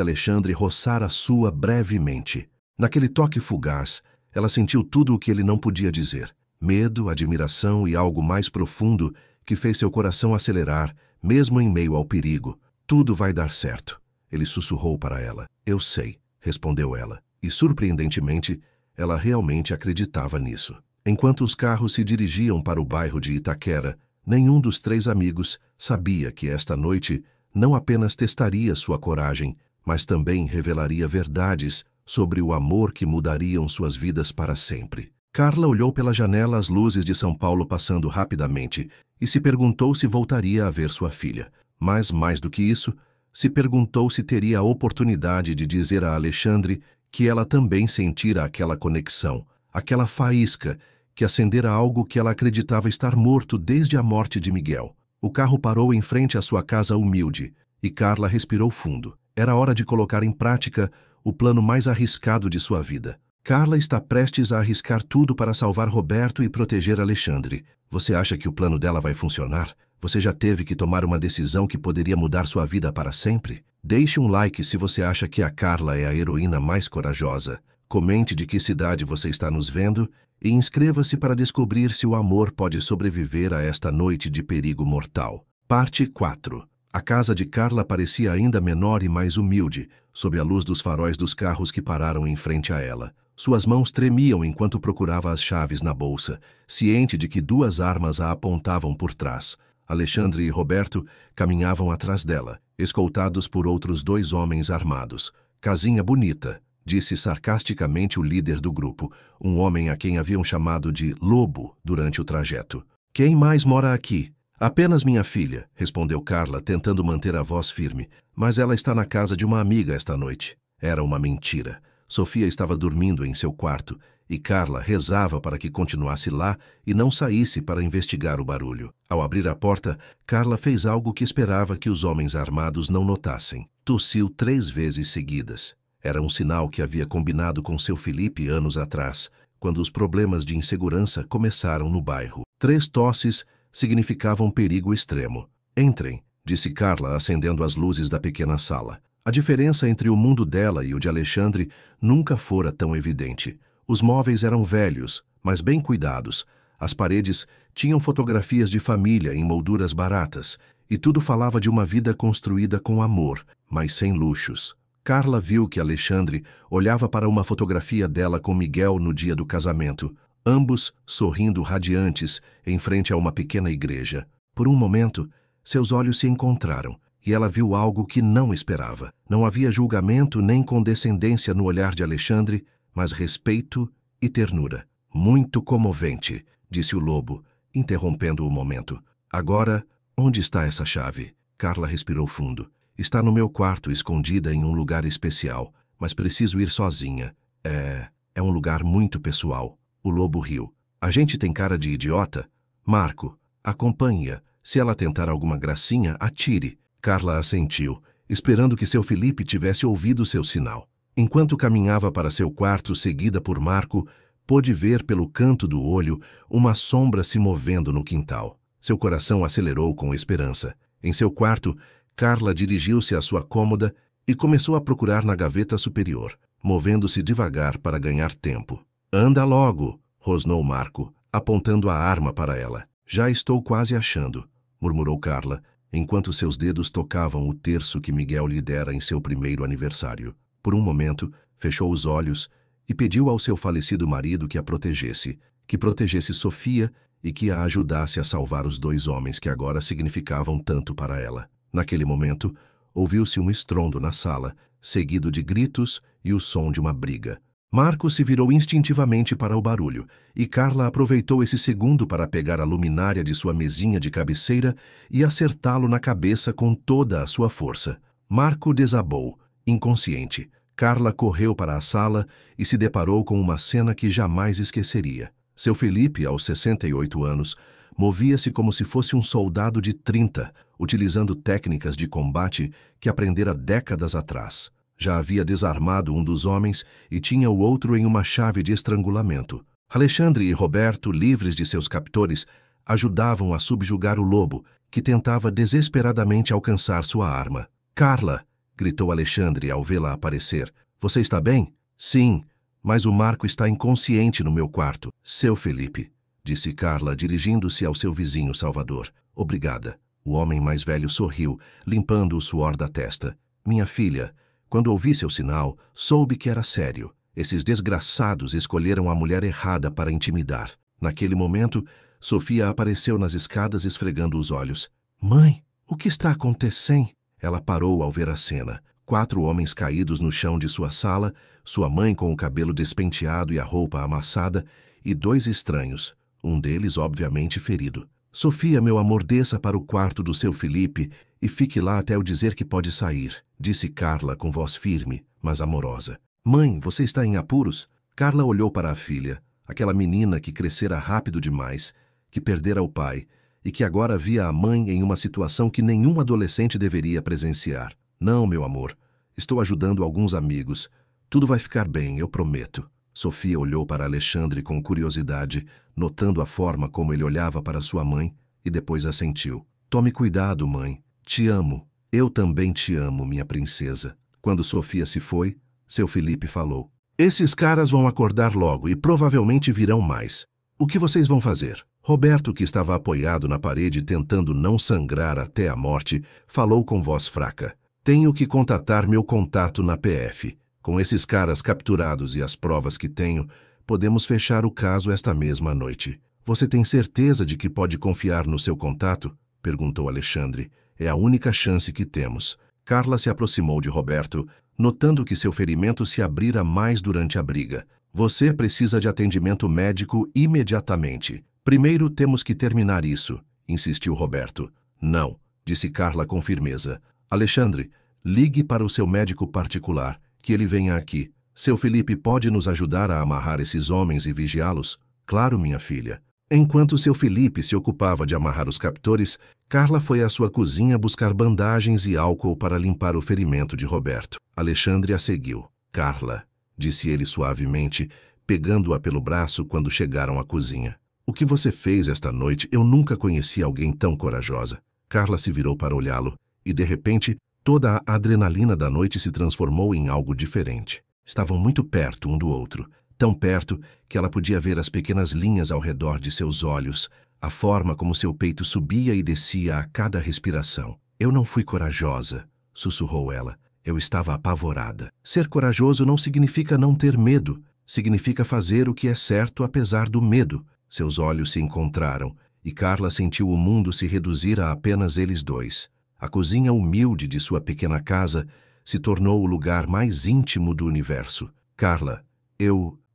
Alexandre roçar a sua brevemente. Naquele toque fugaz, ela sentiu tudo o que ele não podia dizer. Medo, admiração e algo mais profundo que fez seu coração acelerar, mesmo em meio ao perigo. Tudo vai dar certo, ele sussurrou para ela. Eu sei, respondeu ela. E, surpreendentemente, ela realmente acreditava nisso. Enquanto os carros se dirigiam para o bairro de Itaquera, nenhum dos 3 amigos sabia que esta noite não apenas testaria sua coragem, mas também revelaria verdades sobre o amor que mudariam suas vidas para sempre. Carla olhou pela janela as luzes de São Paulo passando rapidamente e se perguntou se voltaria a ver sua filha. Mas, mais do que isso, se perguntou se teria a oportunidade de dizer a Alexandre que ela também sentira aquela conexão, aquela faísca que acendera algo que ela acreditava estar morto desde a morte de Miguel. O carro parou em frente à sua casa humilde e Carla respirou fundo. Era hora de colocar em prática o plano mais arriscado de sua vida. Carla está prestes a arriscar tudo para salvar Roberto e proteger Alexandre. Você acha que o plano dela vai funcionar? Você já teve que tomar uma decisão que poderia mudar sua vida para sempre? Deixe um like se você acha que a Carla é a heroína mais corajosa. Comente de que cidade você está nos vendo e inscreva-se para descobrir se o amor pode sobreviver a esta noite de perigo mortal. Parte 4. A casa de Carla parecia ainda menor e mais humilde, sob a luz dos faróis dos carros que pararam em frente a ela. Suas mãos tremiam enquanto procurava as chaves na bolsa, ciente de que 2 armas a apontavam por trás. Alexandre e Roberto caminhavam atrás dela, escoltados por outros 2 homens armados. Casinha bonita, disse sarcasticamente o líder do grupo, um homem a quem haviam chamado de Lobo durante o trajeto. Quem mais mora aqui? Apenas minha filha, respondeu Carla, tentando manter a voz firme, mas ela está na casa de uma amiga esta noite. Era uma mentira. Sofia estava dormindo em seu quarto e Carla rezava para que continuasse lá e não saísse para investigar o barulho. Ao abrir a porta, Carla fez algo que esperava que os homens armados não notassem. Tossiu 3 vezes seguidas. Era um sinal que havia combinado com seu Felipe anos atrás, quando os problemas de insegurança começaram no bairro. 3 tosses significavam perigo extremo. Entrem, disse Carla, acendendo as luzes da pequena sala. A diferença entre o mundo dela e o de Alexandre nunca fora tão evidente. Os móveis eram velhos, mas bem cuidados. As paredes tinham fotografias de família em molduras baratas, e tudo falava de uma vida construída com amor, mas sem luxos. Carla viu que Alexandre olhava para uma fotografia dela com Miguel no dia do casamento, ambos sorrindo radiantes em frente a uma pequena igreja. Por um momento, seus olhos se encontraram. E ela viu algo que não esperava. Não havia julgamento nem condescendência no olhar de Alexandre, mas respeito e ternura. Muito comovente, disse o lobo, interrompendo o momento. Agora, onde está essa chave? Carla respirou fundo. Está no meu quarto, escondida em um lugar especial, mas preciso ir sozinha. É um lugar muito pessoal. O lobo riu. A gente tem cara de idiota? Marco, acompanhe-a. Se ela tentar alguma gracinha, atire. Carla assentiu, esperando que seu Felipe tivesse ouvido seu sinal. Enquanto caminhava para seu quarto, seguida por Marco, pôde ver pelo canto do olho uma sombra se movendo no quintal. Seu coração acelerou com esperança. Em seu quarto, Carla dirigiu-se à sua cômoda e começou a procurar na gaveta superior, movendo-se devagar para ganhar tempo. Anda logo, rosnou Marco, apontando a arma para ela. Já estou quase achando, murmurou Carla, enquanto seus dedos tocavam o terço que Miguel lhe dera em seu primeiro aniversário. Por um momento, fechou os olhos e pediu ao seu falecido marido que a protegesse, que protegesse Sofia e que a ajudasse a salvar os 2 homens que agora significavam tanto para ela. Naquele momento, ouviu-se um estrondo na sala, seguido de gritos e o som de uma briga. Marco se virou instintivamente para o barulho, e Carla aproveitou esse segundo para pegar a luminária de sua mesinha de cabeceira e acertá-lo na cabeça com toda a sua força. Marco desabou, inconsciente. Carla correu para a sala e se deparou com uma cena que jamais esqueceria. Seu Felipe, aos 68 anos, movia-se como se fosse um soldado de 30, utilizando técnicas de combate que aprendera décadas atrás. Já havia desarmado um dos homens e tinha o outro em uma chave de estrangulamento. Alexandre e Roberto, livres de seus captores, ajudavam a subjugar o lobo, que tentava desesperadamente alcançar sua arma. Carla, gritou Alexandre ao vê-la aparecer. Você está bem? Sim, mas o Marco está inconsciente no meu quarto. Seu Felipe, disse Carla, dirigindo-se ao seu vizinho Salvador. Obrigada. O homem mais velho sorriu, limpando o suor da testa. Minha filha, quando ouvi seu sinal, soube que era sério. Esses desgraçados escolheram a mulher errada para intimidar. Naquele momento, Sofia apareceu nas escadas esfregando os olhos. Mãe, o que está acontecendo? Ela parou ao ver a cena. 4 homens caídos no chão de sua sala, sua mãe com o cabelo despenteado e a roupa amassada, e 2 estranhos, um deles obviamente ferido. Sofia, meu amor, desça para o quarto do seu Felipe e fique lá até eu dizer que pode sair, disse Carla com voz firme, mas amorosa. Mãe, você está em apuros? Carla olhou para a filha, aquela menina que crescera rápido demais, que perdera o pai e que agora via a mãe em uma situação que nenhum adolescente deveria presenciar. Não, meu amor, estou ajudando alguns amigos. Tudo vai ficar bem, eu prometo. Sofia olhou para Alexandre com curiosidade, notando a forma como ele olhava para sua mãe, e depois assentiu. Tome cuidado, mãe. Te amo. Eu também te amo, minha princesa. Quando Sofia se foi, seu Felipe falou. Esses caras vão acordar logo e provavelmente virão mais. O que vocês vão fazer? Roberto, que estava apoiado na parede tentando não sangrar até a morte, falou com voz fraca. Tenho que contatar meu contato na PF. Com esses caras capturados e as provas que tenho, podemos fechar o caso esta mesma noite. Você tem certeza de que pode confiar no seu contato? Perguntou Alexandre. É a única chance que temos. Carla se aproximou de Roberto, notando que seu ferimento se abrira mais durante a briga. Você precisa de atendimento médico imediatamente. Primeiro temos que terminar isso, insistiu Roberto. Não, disse Carla com firmeza. Alexandre, ligue para o seu médico particular, que ele venha aqui. Seu Felipe pode nos ajudar a amarrar esses homens e vigiá-los? Claro, minha filha. Enquanto seu Felipe se ocupava de amarrar os captores, Carla foi à sua cozinha buscar bandagens e álcool para limpar o ferimento de Roberto. Alexandre a seguiu. Carla, disse ele suavemente, pegando-a pelo braço quando chegaram à cozinha. O que você fez esta noite? Eu nunca conheci alguém tão corajosa. Carla se virou para olhá-lo, e de repente, toda a adrenalina da noite se transformou em algo diferente. Estavam muito perto um do outro, tão perto que ela podia ver as pequenas linhas ao redor de seus olhos, a forma como seu peito subia e descia a cada respiração. Eu não fui corajosa, sussurrou ela. Eu estava apavorada. Ser corajoso não significa não ter medo, significa fazer o que é certo apesar do medo. Seus olhos se encontraram, e Carla sentiu o mundo se reduzir a apenas eles dois. A cozinha humilde de sua pequena casa se tornou o lugar mais íntimo do universo. Carla,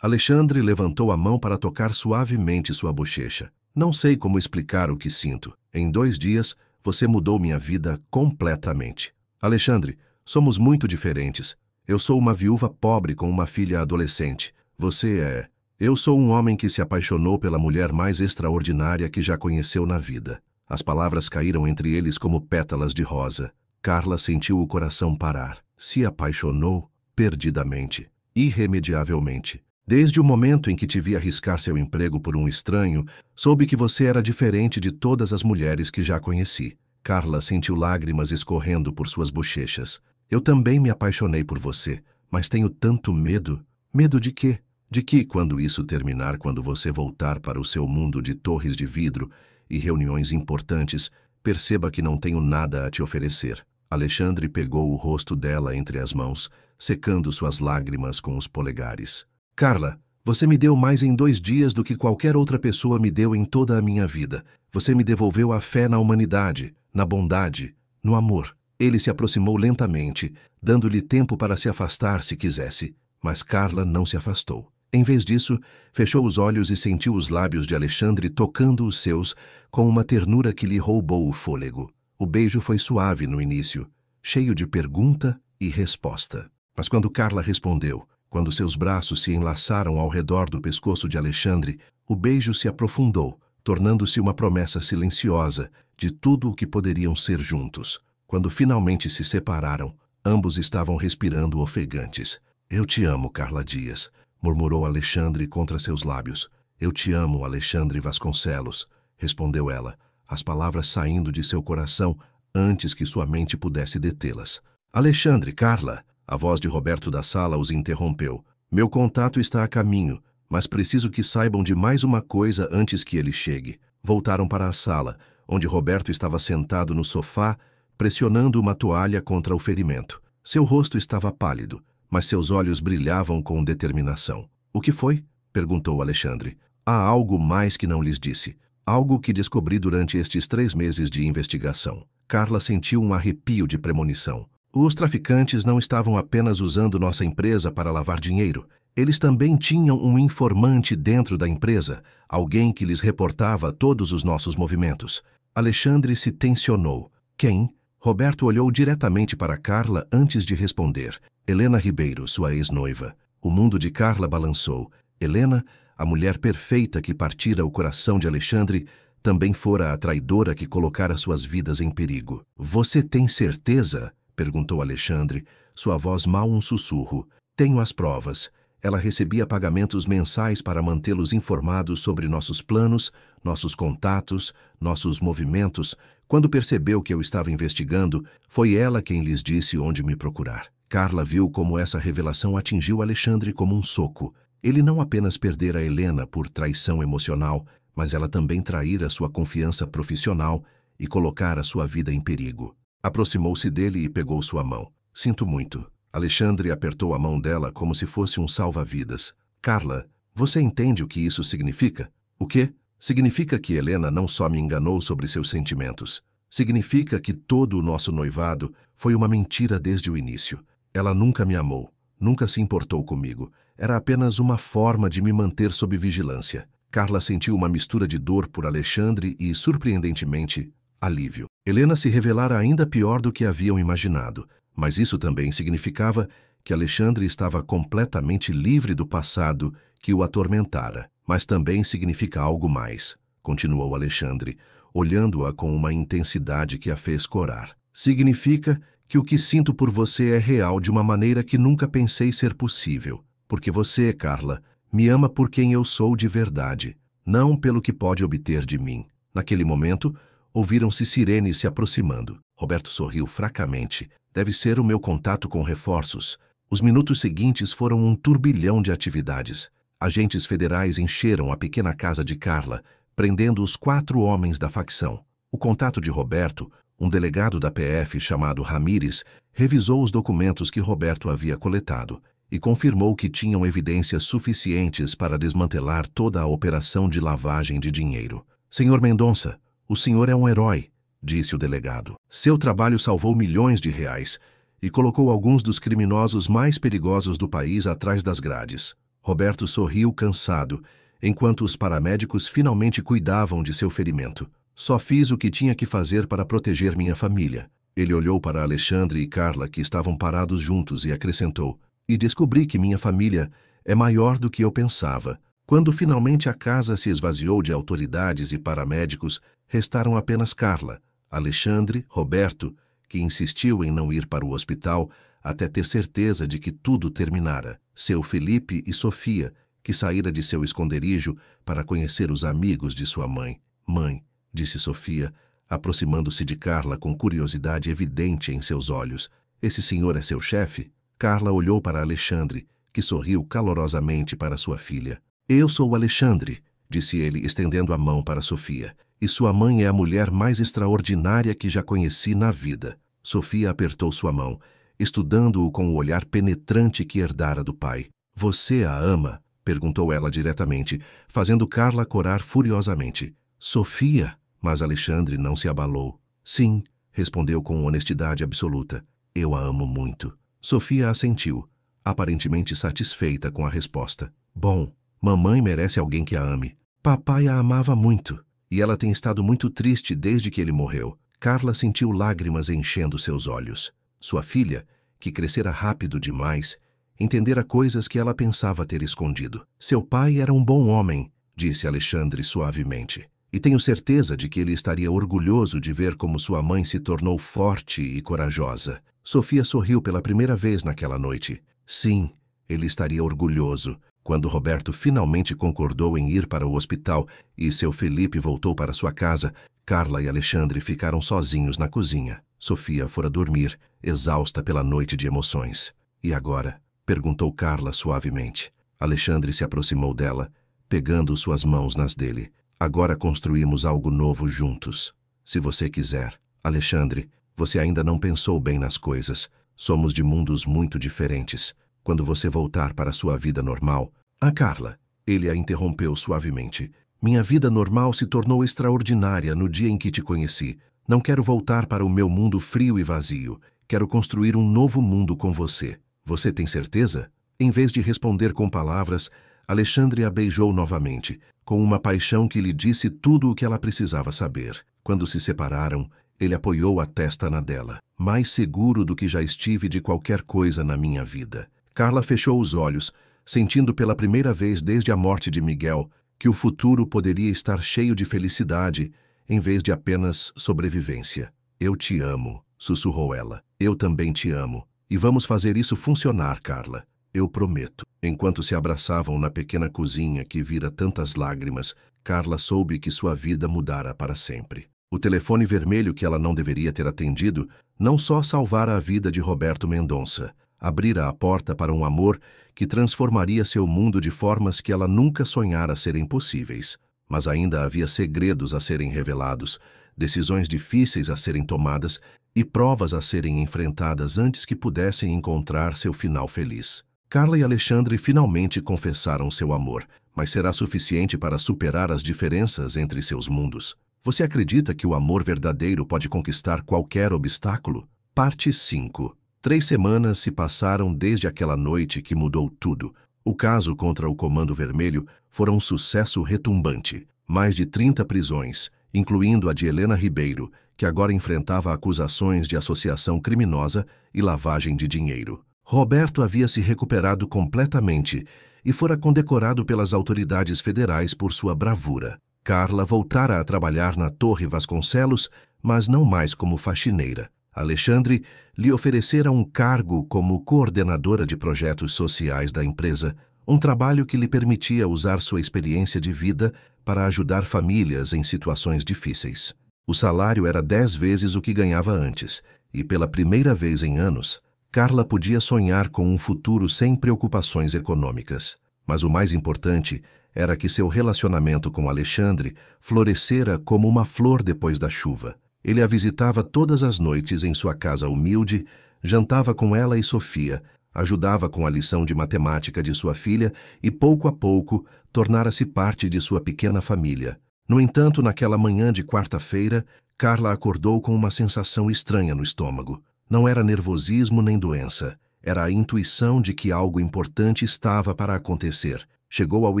Alexandre levantou a mão para tocar suavemente sua bochecha. Não sei como explicar o que sinto. Em 2 dias, você mudou minha vida completamente. Alexandre, somos muito diferentes. Eu sou uma viúva pobre com uma filha adolescente. Você é... Eu sou um homem que se apaixonou pela mulher mais extraordinária que já conheceu na vida. As palavras caíram entre eles como pétalas de rosa. Carla sentiu o coração parar. Se apaixonou perdidamente, irremediavelmente. Desde o momento em que te vi arriscar seu emprego por um estranho, soube que você era diferente de todas as mulheres que já conheci. Carla sentiu lágrimas escorrendo por suas bochechas. Eu também me apaixonei por você, mas tenho tanto medo. Medo de quê? De que, quando isso terminar, quando você voltar para o seu mundo de torres de vidro e reuniões importantes, perceba que não tenho nada a te oferecer. Alexandre pegou o rosto dela entre as mãos, secando suas lágrimas com os polegares. Carla, você me deu mais em 2 dias do que qualquer outra pessoa me deu em toda a minha vida. Você me devolveu a fé na humanidade, na bondade, no amor. Ele se aproximou lentamente, dando-lhe tempo para se afastar se quisesse, mas Carla não se afastou. Em vez disso, fechou os olhos e sentiu os lábios de Alexandre tocando os seus com uma ternura que lhe roubou o fôlego. O beijo foi suave no início, cheio de pergunta e resposta. Mas quando Carla respondeu, quando seus braços se enlaçaram ao redor do pescoço de Alexandre, o beijo se aprofundou, tornando-se uma promessa silenciosa de tudo o que poderiam ser juntos. Quando finalmente se separaram, ambos estavam respirando ofegantes. Eu te amo, Carla Dias, murmurou Alexandre contra seus lábios. Eu te amo, Alexandre Vasconcelos, respondeu ela, as palavras saindo de seu coração antes que sua mente pudesse detê-las. Alexandre, Carla, a voz de Roberto da sala os interrompeu. Meu contato está a caminho, mas preciso que saibam de mais uma coisa antes que ele chegue. Voltaram para a sala, onde Roberto estava sentado no sofá, pressionando uma toalha contra o ferimento. Seu rosto estava pálido, mas seus olhos brilhavam com determinação. O que foi? Perguntou Alexandre. Há algo mais que não lhes disse. Algo que descobri durante estes 3 meses de investigação. Carla sentiu um arrepio de premonição. Os traficantes não estavam apenas usando nossa empresa para lavar dinheiro. Eles também tinham um informante dentro da empresa, alguém que lhes reportava todos os nossos movimentos. Alexandre se tensionou. Quem? Roberto olhou diretamente para Carla antes de responder. Helena Ribeiro, sua ex-noiva. O mundo de Carla balançou. Helena, a mulher perfeita que partira o coração de Alexandre, também fora a traidora que colocara suas vidas em perigo. Você tem certeza? Perguntou Alexandre, sua voz mal um sussurro. Tenho as provas. Ela recebia pagamentos mensais para mantê-los informados sobre nossos planos, nossos contatos, nossos movimentos. Quando percebeu que eu estava investigando, foi ela quem lhes disse onde me procurar. Carla viu como essa revelação atingiu Alexandre como um soco. Ele não apenas perdera Helena por traição emocional, mas ela também traíra sua confiança profissional e colocara sua vida em perigo. Aproximou-se dele e pegou sua mão. Sinto muito. Alexandre apertou a mão dela como se fosse um salva-vidas. Carla, você entende o que isso significa? O quê? Significa que Helena não só me enganou sobre seus sentimentos. Significa que todo o nosso noivado foi uma mentira desde o início. Ela nunca me amou, nunca se importou comigo. Era apenas uma forma de me manter sob vigilância. Carla sentiu uma mistura de dor por Alexandre e, surpreendentemente, alívio. Helena se revelara ainda pior do que haviam imaginado, mas isso também significava que Alexandre estava completamente livre do passado que o atormentara. Mas também significa algo mais, continuou Alexandre, olhando-a com uma intensidade que a fez corar. Significa que o que sinto por você é real de uma maneira que nunca pensei ser possível. Porque você, Carla, me ama por quem eu sou de verdade, não pelo que pode obter de mim. Naquele momento, ouviram-se sirenes se aproximando. Roberto sorriu fracamente. Deve ser o meu contato com reforços. Os minutos seguintes foram um turbilhão de atividades. Agentes federais encheram a pequena casa de Carla, prendendo os 4 homens da facção. O contato de Roberto, um delegado da PF chamado Ramírez, revisou os documentos que Roberto havia coletado e confirmou que tinham evidências suficientes para desmantelar toda a operação de lavagem de dinheiro. Senhor Mendonça, o senhor é um herói, disse o delegado. Seu trabalho salvou milhões de reais e colocou alguns dos criminosos mais perigosos do país atrás das grades. Roberto sorriu cansado, enquanto os paramédicos finalmente cuidavam de seu ferimento. Só fiz o que tinha que fazer para proteger minha família. Ele olhou para Alexandre e Carla, que estavam parados juntos, e acrescentou: e descobri que minha família é maior do que eu pensava. Quando finalmente a casa se esvaziou de autoridades e paramédicos, restaram apenas Carla, Alexandre, Roberto, que insistiu em não ir para o hospital até ter certeza de que tudo terminara, seu Felipe e Sofia, que saíra de seu esconderijo para conhecer os amigos de sua mãe. Mãe, disse Sofia, aproximando-se de Carla com curiosidade evidente em seus olhos. Esse senhor é seu chefe? Carla olhou para Alexandre, que sorriu calorosamente para sua filha. Eu sou o Alexandre, disse ele, estendendo a mão para Sofia, e sua mãe é a mulher mais extraordinária que já conheci na vida. Sofia apertou sua mão, estudando-o com o olhar penetrante que herdara do pai. Você a ama? Perguntou ela diretamente, fazendo Carla corar furiosamente. Sofia? Mas Alexandre não se abalou. Sim, respondeu com honestidade absoluta. Eu a amo muito. Sofia assentiu, aparentemente satisfeita com a resposta. Bom, mamãe merece alguém que a ame. Papai a amava muito, e ela tem estado muito triste desde que ele morreu. Carla sentiu lágrimas enchendo seus olhos. Sua filha, que crescera rápido demais, entendera coisas que ela pensava ter escondido. Seu pai era um bom homem, disse Alexandre suavemente, e tenho certeza de que ele estaria orgulhoso de ver como sua mãe se tornou forte e corajosa. Sofia sorriu pela primeira vez naquela noite. Sim, ele estaria orgulhoso. Quando Roberto finalmente concordou em ir para o hospital e seu Felipe voltou para sua casa, Carla e Alexandre ficaram sozinhos na cozinha. Sofia fora dormir, exausta pela noite de emoções. E agora? Perguntou Carla suavemente. Alexandre se aproximou dela, pegando suas mãos nas dele. Agora construímos algo novo juntos. Se você quiser. Alexandre, você ainda não pensou bem nas coisas. Somos de mundos muito diferentes. quando você voltar para sua vida normal... Ah, Carla, ele a interrompeu suavemente. Minha vida normal se tornou extraordinária no dia em que te conheci. Não quero voltar para o meu mundo frio e vazio. Quero construir um novo mundo com você. Você tem certeza? Em vez de responder com palavras, Alexandre a beijou novamente, com uma paixão que lhe disse tudo o que ela precisava saber. Quando se separaram, ele apoiou a testa na dela, mais seguro do que já estive de qualquer coisa na minha vida. Carla fechou os olhos, sentindo pela primeira vez desde a morte de Miguel que o futuro poderia estar cheio de felicidade, em vez de apenas sobrevivência. Eu te amo, sussurrou ela. Eu também te amo. E vamos fazer isso funcionar, Carla. Eu prometo. Enquanto se abraçavam na pequena cozinha que vira tantas lágrimas, Carla soube que sua vida mudara para sempre. O telefone vermelho que ela não deveria ter atendido não só salvara a vida de Roberto Mendonça, abrira a porta para um amor que transformaria seu mundo de formas que ela nunca sonhara serem possíveis. Mas ainda havia segredos a serem revelados, decisões difíceis a serem tomadas e provas a serem enfrentadas antes que pudessem encontrar seu final feliz. Carla e Alexandre finalmente confessaram seu amor, mas será suficiente para superar as diferenças entre seus mundos? Você acredita que o amor verdadeiro pode conquistar qualquer obstáculo? Parte 5. 3 semanas se passaram desde aquela noite que mudou tudo. O caso contra o Comando Vermelho foi um sucesso retumbante. Mais de 30 prisões, incluindo a de Helena Ribeiro, que agora enfrentava acusações de associação criminosa e lavagem de dinheiro. Roberto havia se recuperado completamente e fora condecorado pelas autoridades federais por sua bravura. Carla voltara a trabalhar na Torre Vasconcelos, mas não mais como faxineira. Alexandre lhe oferecera um cargo como coordenadora de projetos sociais da empresa, um trabalho que lhe permitia usar sua experiência de vida para ajudar famílias em situações difíceis. O salário era 10 vezes o que ganhava antes, e pela primeira vez em anos, Carla podia sonhar com um futuro sem preocupações econômicas. Mas o mais importante era que seu relacionamento com Alexandre florescera como uma flor depois da chuva. Ele a visitava todas as noites em sua casa humilde, jantava com ela e Sofia, ajudava com a lição de matemática de sua filha e, pouco a pouco, tornara-se parte de sua pequena família. No entanto, naquela manhã de quarta-feira, Carla acordou com uma sensação estranha no estômago. Não era nervosismo nem doença. Era a intuição de que algo importante estava para acontecer. Chegou ao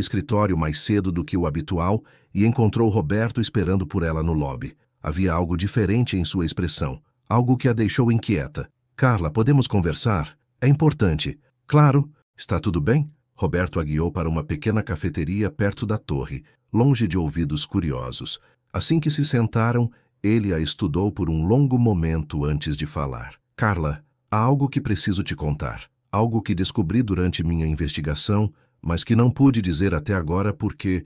escritório mais cedo do que o habitual e encontrou Roberto esperando por ela no lobby. Havia algo diferente em sua expressão, algo que a deixou inquieta. Carla, podemos conversar? É importante. Claro. Está tudo bem? Roberto a guiou para uma pequena cafeteria perto da torre, longe de ouvidos curiosos. Assim que se sentaram, ele a estudou por um longo momento antes de falar. Carla, há algo que preciso te contar. Algo que descobri durante minha investigação, mas que não pude dizer até agora porque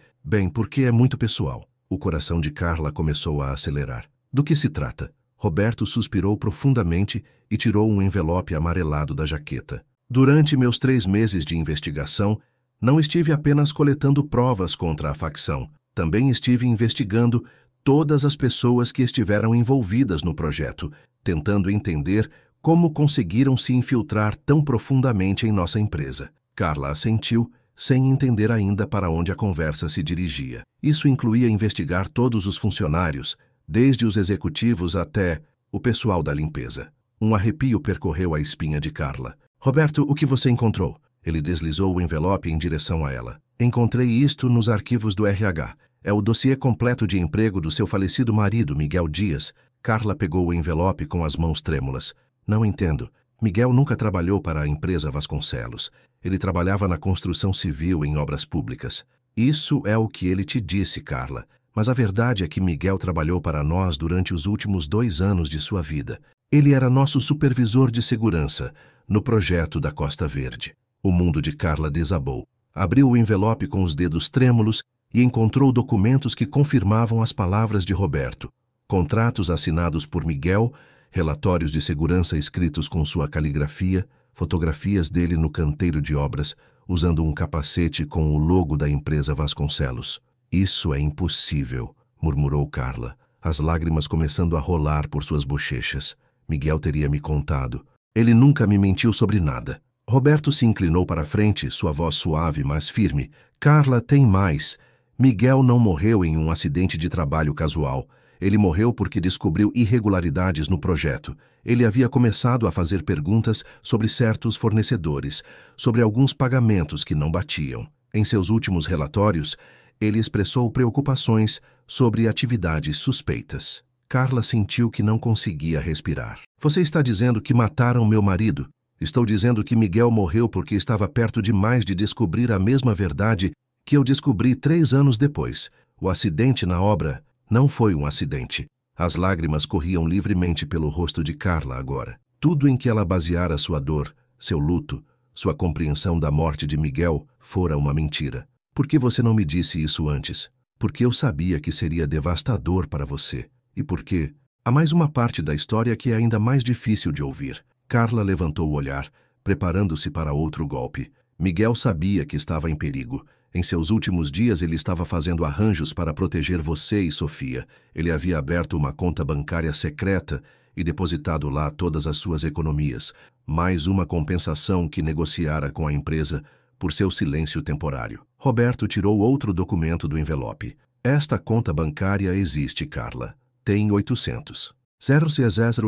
é muito pessoal. O coração de Carla começou a acelerar. Do que se trata? Roberto suspirou profundamente e tirou um envelope amarelado da jaqueta. Durante meus 3 meses de investigação, não estive apenas coletando provas contra a facção. Também estive investigando todas as pessoas que estiveram envolvidas no projeto, tentando entender como conseguiram se infiltrar tão profundamente em nossa empresa. Carla assentiu, sem entender ainda para onde a conversa se dirigia. Isso incluía investigar todos os funcionários, desde os executivos até o pessoal da limpeza. Um arrepio percorreu a espinha de Carla. Roberto, o que você encontrou? Ele deslizou o envelope em direção a ela. Encontrei isto nos arquivos do RH. É o dossiê completo de emprego do seu falecido marido, Miguel Dias. Carla pegou o envelope com as mãos trêmulas. Não entendo. Miguel nunca trabalhou para a empresa Vasconcelos. Ele trabalhava na construção civil em obras públicas. Isso é o que ele te disse, Carla. Mas a verdade é que Miguel trabalhou para nós durante os últimos 2 anos de sua vida. Ele era nosso supervisor de segurança no projeto da Costa Verde. O mundo de Carla desabou. Abriu o envelope com os dedos trêmulos e encontrou documentos que confirmavam as palavras de Roberto. Contratos assinados por Miguel, relatórios de segurança escritos com sua caligrafia, fotografias dele no canteiro de obras, usando um capacete com o logo da empresa Vasconcelos. Isso é impossível, murmurou Carla, as lágrimas começando a rolar por suas bochechas. Miguel teria me contado. Ele nunca me mentiu sobre nada. Roberto se inclinou para a frente, sua voz suave, mas firme. Carla, tem mais. Miguel não morreu em um acidente de trabalho casual. Ele morreu porque descobriu irregularidades no projeto. Ele havia começado a fazer perguntas sobre certos fornecedores, sobre alguns pagamentos que não batiam. Em seus últimos relatórios, ele expressou preocupações sobre atividades suspeitas. Carla sentiu que não conseguia respirar. Você está dizendo que mataram meu marido? Estou dizendo que Miguel morreu porque estava perto demais de descobrir a mesma verdade que eu descobri 3 anos depois. O acidente na obra não foi um acidente. As lágrimas corriam livremente pelo rosto de Carla agora. Tudo em que ela baseara sua dor, seu luto, sua compreensão da morte de Miguel, fora uma mentira. Por que você não me disse isso antes? Porque eu sabia que seria devastador para você. E porque há mais uma parte da história que é ainda mais difícil de ouvir. Carla levantou o olhar, preparando-se para outro golpe. Miguel sabia que estava em perigo. Em seus últimos dias ele estava fazendo arranjos para proteger você e Sofia. Ele havia aberto uma conta bancária secreta e depositado lá todas as suas economias, mais uma compensação que negociara com a empresa por seu silêncio temporário. Roberto tirou outro documento do envelope. Esta conta bancária existe, Carla. Tem 800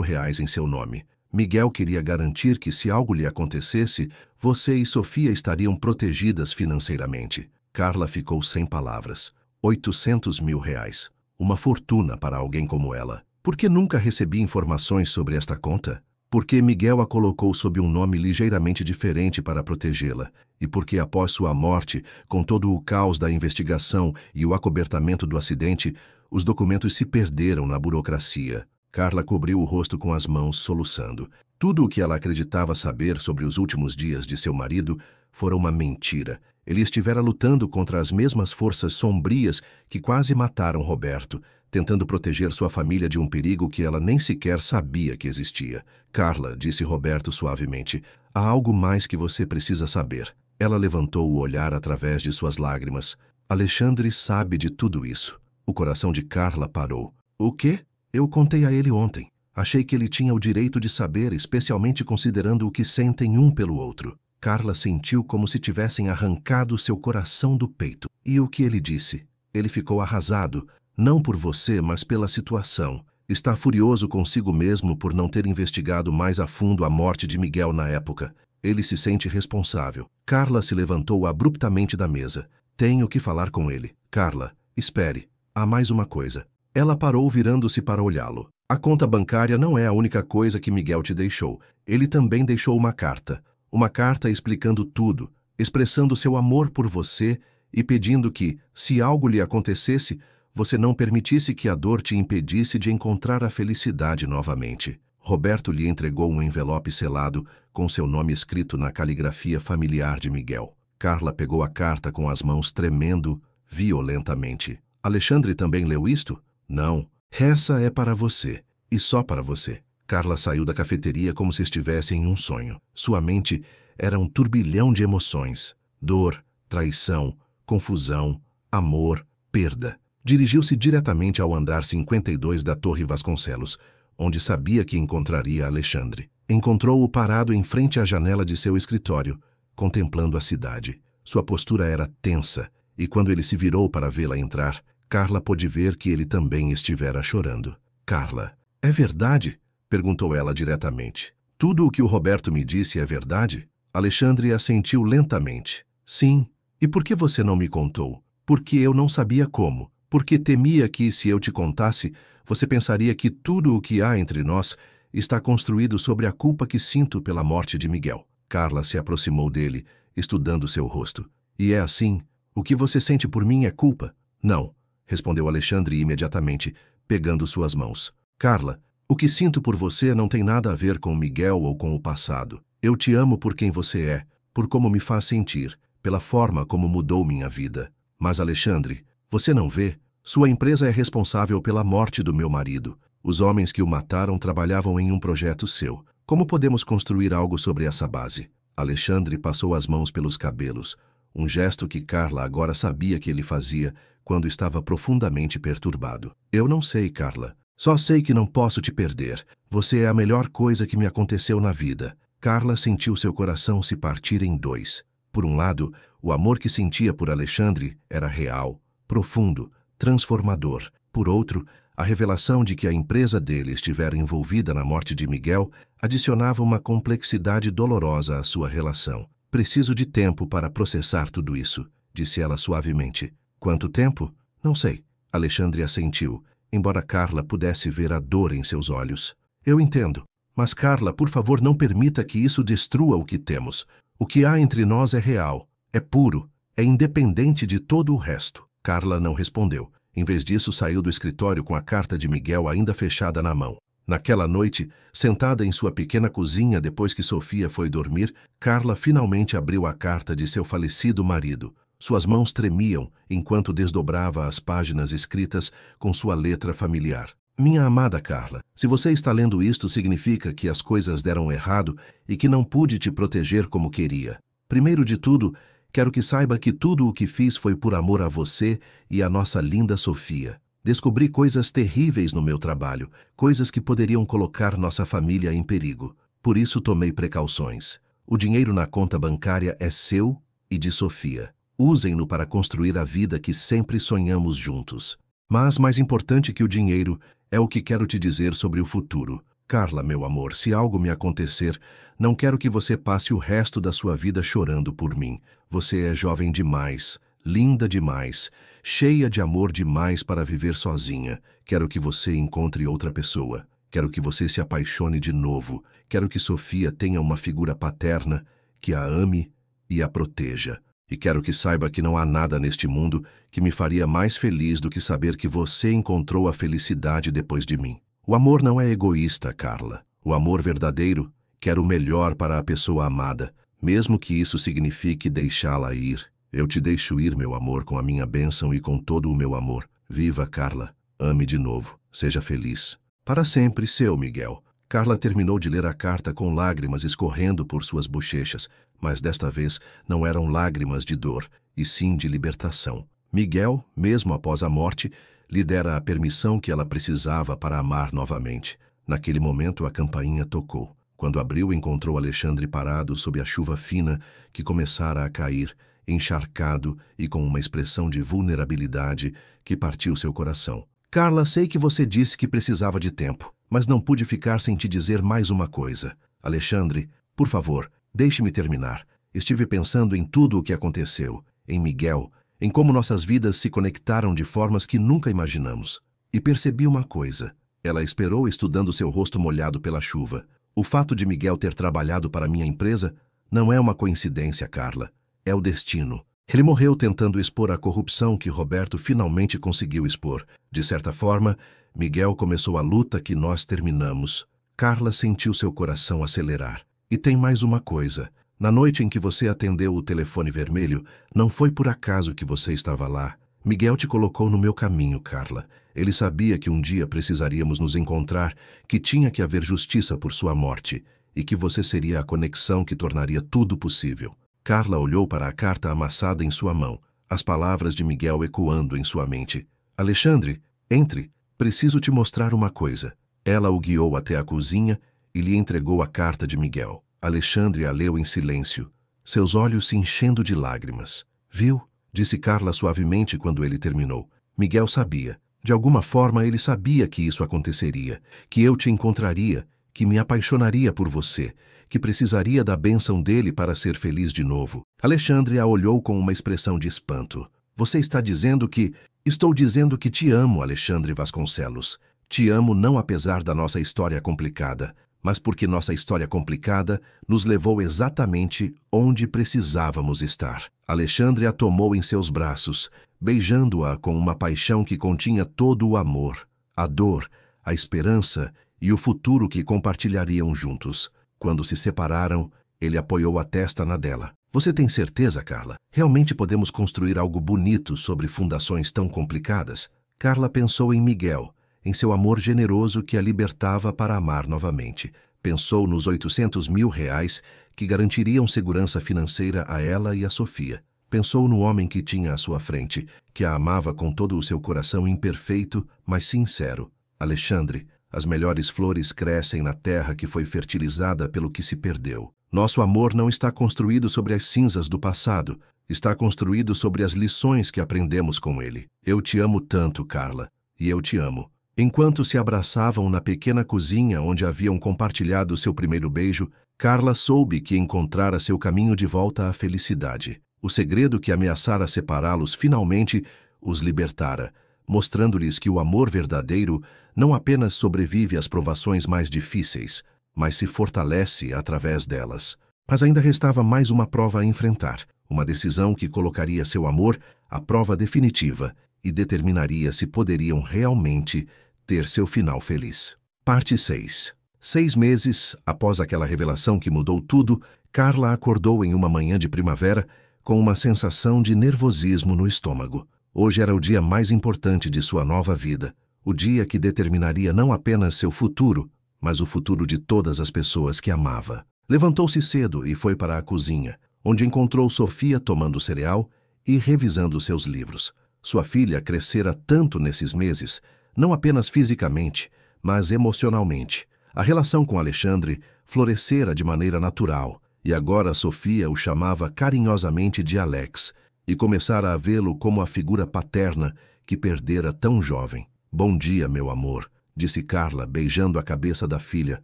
reais em seu nome. Miguel queria garantir que, se algo lhe acontecesse, você e Sofia estariam protegidas financeiramente. Carla ficou sem palavras. 800 mil reais. Uma fortuna para alguém como ela. Por que nunca recebi informações sobre esta conta? Porque Miguel a colocou sob um nome ligeiramente diferente para protegê-la. E porque, após sua morte, com todo o caos da investigação e o acobertamento do acidente, os documentos se perderam na burocracia. Carla cobriu o rosto com as mãos, soluçando. Tudo o que ela acreditava saber sobre os últimos dias de seu marido fora uma mentira. Ele estivera lutando contra as mesmas forças sombrias que quase mataram Roberto, tentando proteger sua família de um perigo que ela nem sequer sabia que existia. Carla, disse Roberto suavemente, há algo mais que você precisa saber. Ela levantou o olhar através de suas lágrimas. Alexandre sabe de tudo isso. O coração de Carla parou. O quê? Eu contei a ele ontem. Achei que ele tinha o direito de saber, especialmente considerando o que sentem um pelo outro. Carla sentiu como se tivessem arrancado seu coração do peito. E o que ele disse? Ele ficou arrasado, não por você, mas pela situação. Está furioso consigo mesmo por não ter investigado mais a fundo a morte de Miguel na época. Ele se sente responsável. Carla se levantou abruptamente da mesa. Tenho que falar com ele. Carla, espere. Há mais uma coisa. Ela parou virando-se para olhá-lo. A conta bancária não é a única coisa que Miguel te deixou. Ele também deixou uma carta. Uma carta explicando tudo, expressando seu amor por você e pedindo que, se algo lhe acontecesse, você não permitisse que a dor te impedisse de encontrar a felicidade novamente. Roberto lhe entregou um envelope selado com seu nome escrito na caligrafia familiar de Miguel. Carla pegou a carta com as mãos tremendo violentamente. Alexandre também leu isto? Não. Essa é para você. E só para você. Carla saiu da cafeteria como se estivesse em um sonho. Sua mente era um turbilhão de emoções. Dor, traição, confusão, amor, perda. Dirigiu-se diretamente ao andar 52 da Torre Vasconcelos, onde sabia que encontraria Alexandre. Encontrou-o parado em frente à janela de seu escritório, contemplando a cidade. Sua postura era tensa, e quando ele se virou para vê-la entrar, Carla pôde ver que ele também estivera chorando. Carla, é verdade? Perguntou ela diretamente. Tudo o que o Roberto me disse é verdade? Alexandre assentiu lentamente. Sim. E por que você não me contou? Porque eu não sabia como. Porque temia que, se eu te contasse, você pensaria que tudo o que há entre nós está construído sobre a culpa que sinto pela morte de Miguel. Carla se aproximou dele, estudando seu rosto. E é assim? O que você sente por mim é culpa? Não, respondeu Alexandre imediatamente, pegando suas mãos. Carla, o que sinto por você não tem nada a ver com Miguel ou com o passado. Eu te amo por quem você é, por como me faz sentir, pela forma como mudou minha vida. Mas, Alexandre, você não vê? Sua empresa é responsável pela morte do meu marido. Os homens que o mataram trabalhavam em um projeto seu. Como podemos construir algo sobre essa base? Alexandre passou as mãos pelos cabelos, um gesto que Carla agora sabia que ele fazia quando estava profundamente perturbado. Eu não sei, Carla. Só sei que não posso te perder. Você é a melhor coisa que me aconteceu na vida. Carla sentiu seu coração se partir em dois. Por um lado, o amor que sentia por Alexandre era real, profundo, transformador. Por outro, a revelação de que a empresa dele estivera envolvida na morte de Miguel adicionava uma complexidade dolorosa à sua relação. Preciso de tempo para processar tudo isso, disse ela suavemente. Quanto tempo? Não sei. Alexandre assentiu, embora Carla pudesse ver a dor em seus olhos. Eu entendo. Mas Carla, por favor, não permita que isso destrua o que temos. O que há entre nós é real, é puro, é independente de todo o resto. Carla não respondeu. Em vez disso, saiu do escritório com a carta de Miguel ainda fechada na mão. Naquela noite, sentada em sua pequena cozinha depois que Sofia foi dormir, Carla finalmente abriu a carta de seu falecido marido. Suas mãos tremiam enquanto desdobrava as páginas escritas com sua letra familiar. Minha amada Carla, se você está lendo isto, significa que as coisas deram errado e que não pude te proteger como queria. Primeiro de tudo, quero que saiba que tudo o que fiz foi por amor a você e a nossa linda Sofia. Descobri coisas terríveis no meu trabalho, coisas que poderiam colocar nossa família em perigo. Por isso tomei precauções. O dinheiro na conta bancária é seu e de Sofia. Usem-no para construir a vida que sempre sonhamos juntos. Mas mais importante que o dinheiro é o que quero te dizer sobre o futuro. Carla, meu amor, se algo me acontecer, não quero que você passe o resto da sua vida chorando por mim. Você é jovem demais, linda demais, cheia de amor demais para viver sozinha. Quero que você encontre outra pessoa. Quero que você se apaixone de novo. Quero que Sofia tenha uma figura paterna que a ame e a proteja. E quero que saiba que não há nada neste mundo que me faria mais feliz do que saber que você encontrou a felicidade depois de mim. O amor não é egoísta, Carla. O amor verdadeiro quer o melhor para a pessoa amada, mesmo que isso signifique deixá-la ir. Eu te deixo ir, meu amor, com a minha bênção e com todo o meu amor. Viva, Carla. Ame de novo. Seja feliz. Para sempre, seu Miguel. Carla terminou de ler a carta com lágrimas escorrendo por suas bochechas, mas desta vez não eram lágrimas de dor, e sim de libertação. Miguel, mesmo após a morte, lhe dera a permissão que ela precisava para amar novamente. Naquele momento a campainha tocou. Quando abriu, encontrou Alexandre parado sob a chuva fina que começara a cair, encharcado e com uma expressão de vulnerabilidade que partiu seu coração. Carla, sei que você disse que precisava de tempo, mas não pude ficar sem te dizer mais uma coisa. Alexandre, por favor, deixe-me terminar. Estive pensando em tudo o que aconteceu, em Miguel, em como nossas vidas se conectaram de formas que nunca imaginamos. E percebi uma coisa. Ela esperou estudando seu rosto molhado pela chuva. O fato de Miguel ter trabalhado para minha empresa não é uma coincidência, Carla. É o destino. Ele morreu tentando expor a corrupção que Roberto finalmente conseguiu expor. De certa forma, Miguel começou a luta que nós terminamos. Carla sentiu seu coração acelerar. E tem mais uma coisa. Na noite em que você atendeu o telefone vermelho, não foi por acaso que você estava lá. Miguel te colocou no meu caminho, Carla. Ele sabia que um dia precisaríamos nos encontrar, que tinha que haver justiça por sua morte, e que você seria a conexão que tornaria tudo possível. Carla olhou para a carta amassada em sua mão, as palavras de Miguel ecoando em sua mente. Alexandre, entre. Preciso te mostrar uma coisa. Ela o guiou até a cozinha e lhe entregou a carta de Miguel. Alexandre a leu em silêncio, seus olhos se enchendo de lágrimas. Viu? Disse Carla suavemente quando ele terminou. Miguel sabia. De alguma forma ele sabia que isso aconteceria, que eu te encontraria, que me apaixonaria por você, que precisaria da bênção dele para ser feliz de novo. Alexandre a olhou com uma expressão de espanto. Você está dizendo que... Estou dizendo que te amo, Alexandre Vasconcelos. Te amo não apesar da nossa história complicada, mas porque nossa história complicada nos levou exatamente onde precisávamos estar. Alexandre a tomou em seus braços, beijando-a com uma paixão que continha todo o amor, a dor, a esperança e o futuro que compartilhariam juntos. Quando se separaram, ele apoiou a testa na dela. Você tem certeza, Carla? Realmente podemos construir algo bonito sobre fundações tão complicadas? Carla pensou em Miguel, em seu amor generoso que a libertava para amar novamente. Pensou nos R$800.000 que garantiriam segurança financeira a ela e a Sofia. Pensou no homem que tinha à sua frente, que a amava com todo o seu coração imperfeito, mas sincero. Alexandre, As melhores flores crescem na terra que foi fertilizada pelo que se perdeu. Nosso amor não está construído sobre as cinzas do passado, está construído sobre as lições que aprendemos com ele. Eu te amo tanto, Carla, e eu te amo. Enquanto se abraçavam na pequena cozinha onde haviam compartilhado seu primeiro beijo, Carla soube que encontrara seu caminho de volta à felicidade. O segredo que ameaçara separá-los finalmente os libertara, mostrando-lhes que o amor verdadeiro não apenas sobrevive às provações mais difíceis, mas se fortalece através delas. Mas ainda restava mais uma prova a enfrentar, uma decisão que colocaria seu amor à prova definitiva e determinaria se poderiam realmente ter seu final feliz. Parte 6. 6 meses após aquela revelação que mudou tudo, Carla acordou em uma manhã de primavera com uma sensação de nervosismo no estômago. Hoje era o dia mais importante de sua nova vida, o dia que determinaria não apenas seu futuro, mas o futuro de todas as pessoas que amava. Levantou-se cedo e foi para a cozinha, onde encontrou Sofia tomando cereal e revisando seus livros. Sua filha crescera tanto nesses meses, não apenas fisicamente, mas emocionalmente. A relação com Alexandre florescera de maneira natural, e agora Sofia o chamava carinhosamente de Alex, e começara a vê-lo como a figura paterna que perdera tão jovem. Bom dia, meu amor, disse Carla, beijando a cabeça da filha.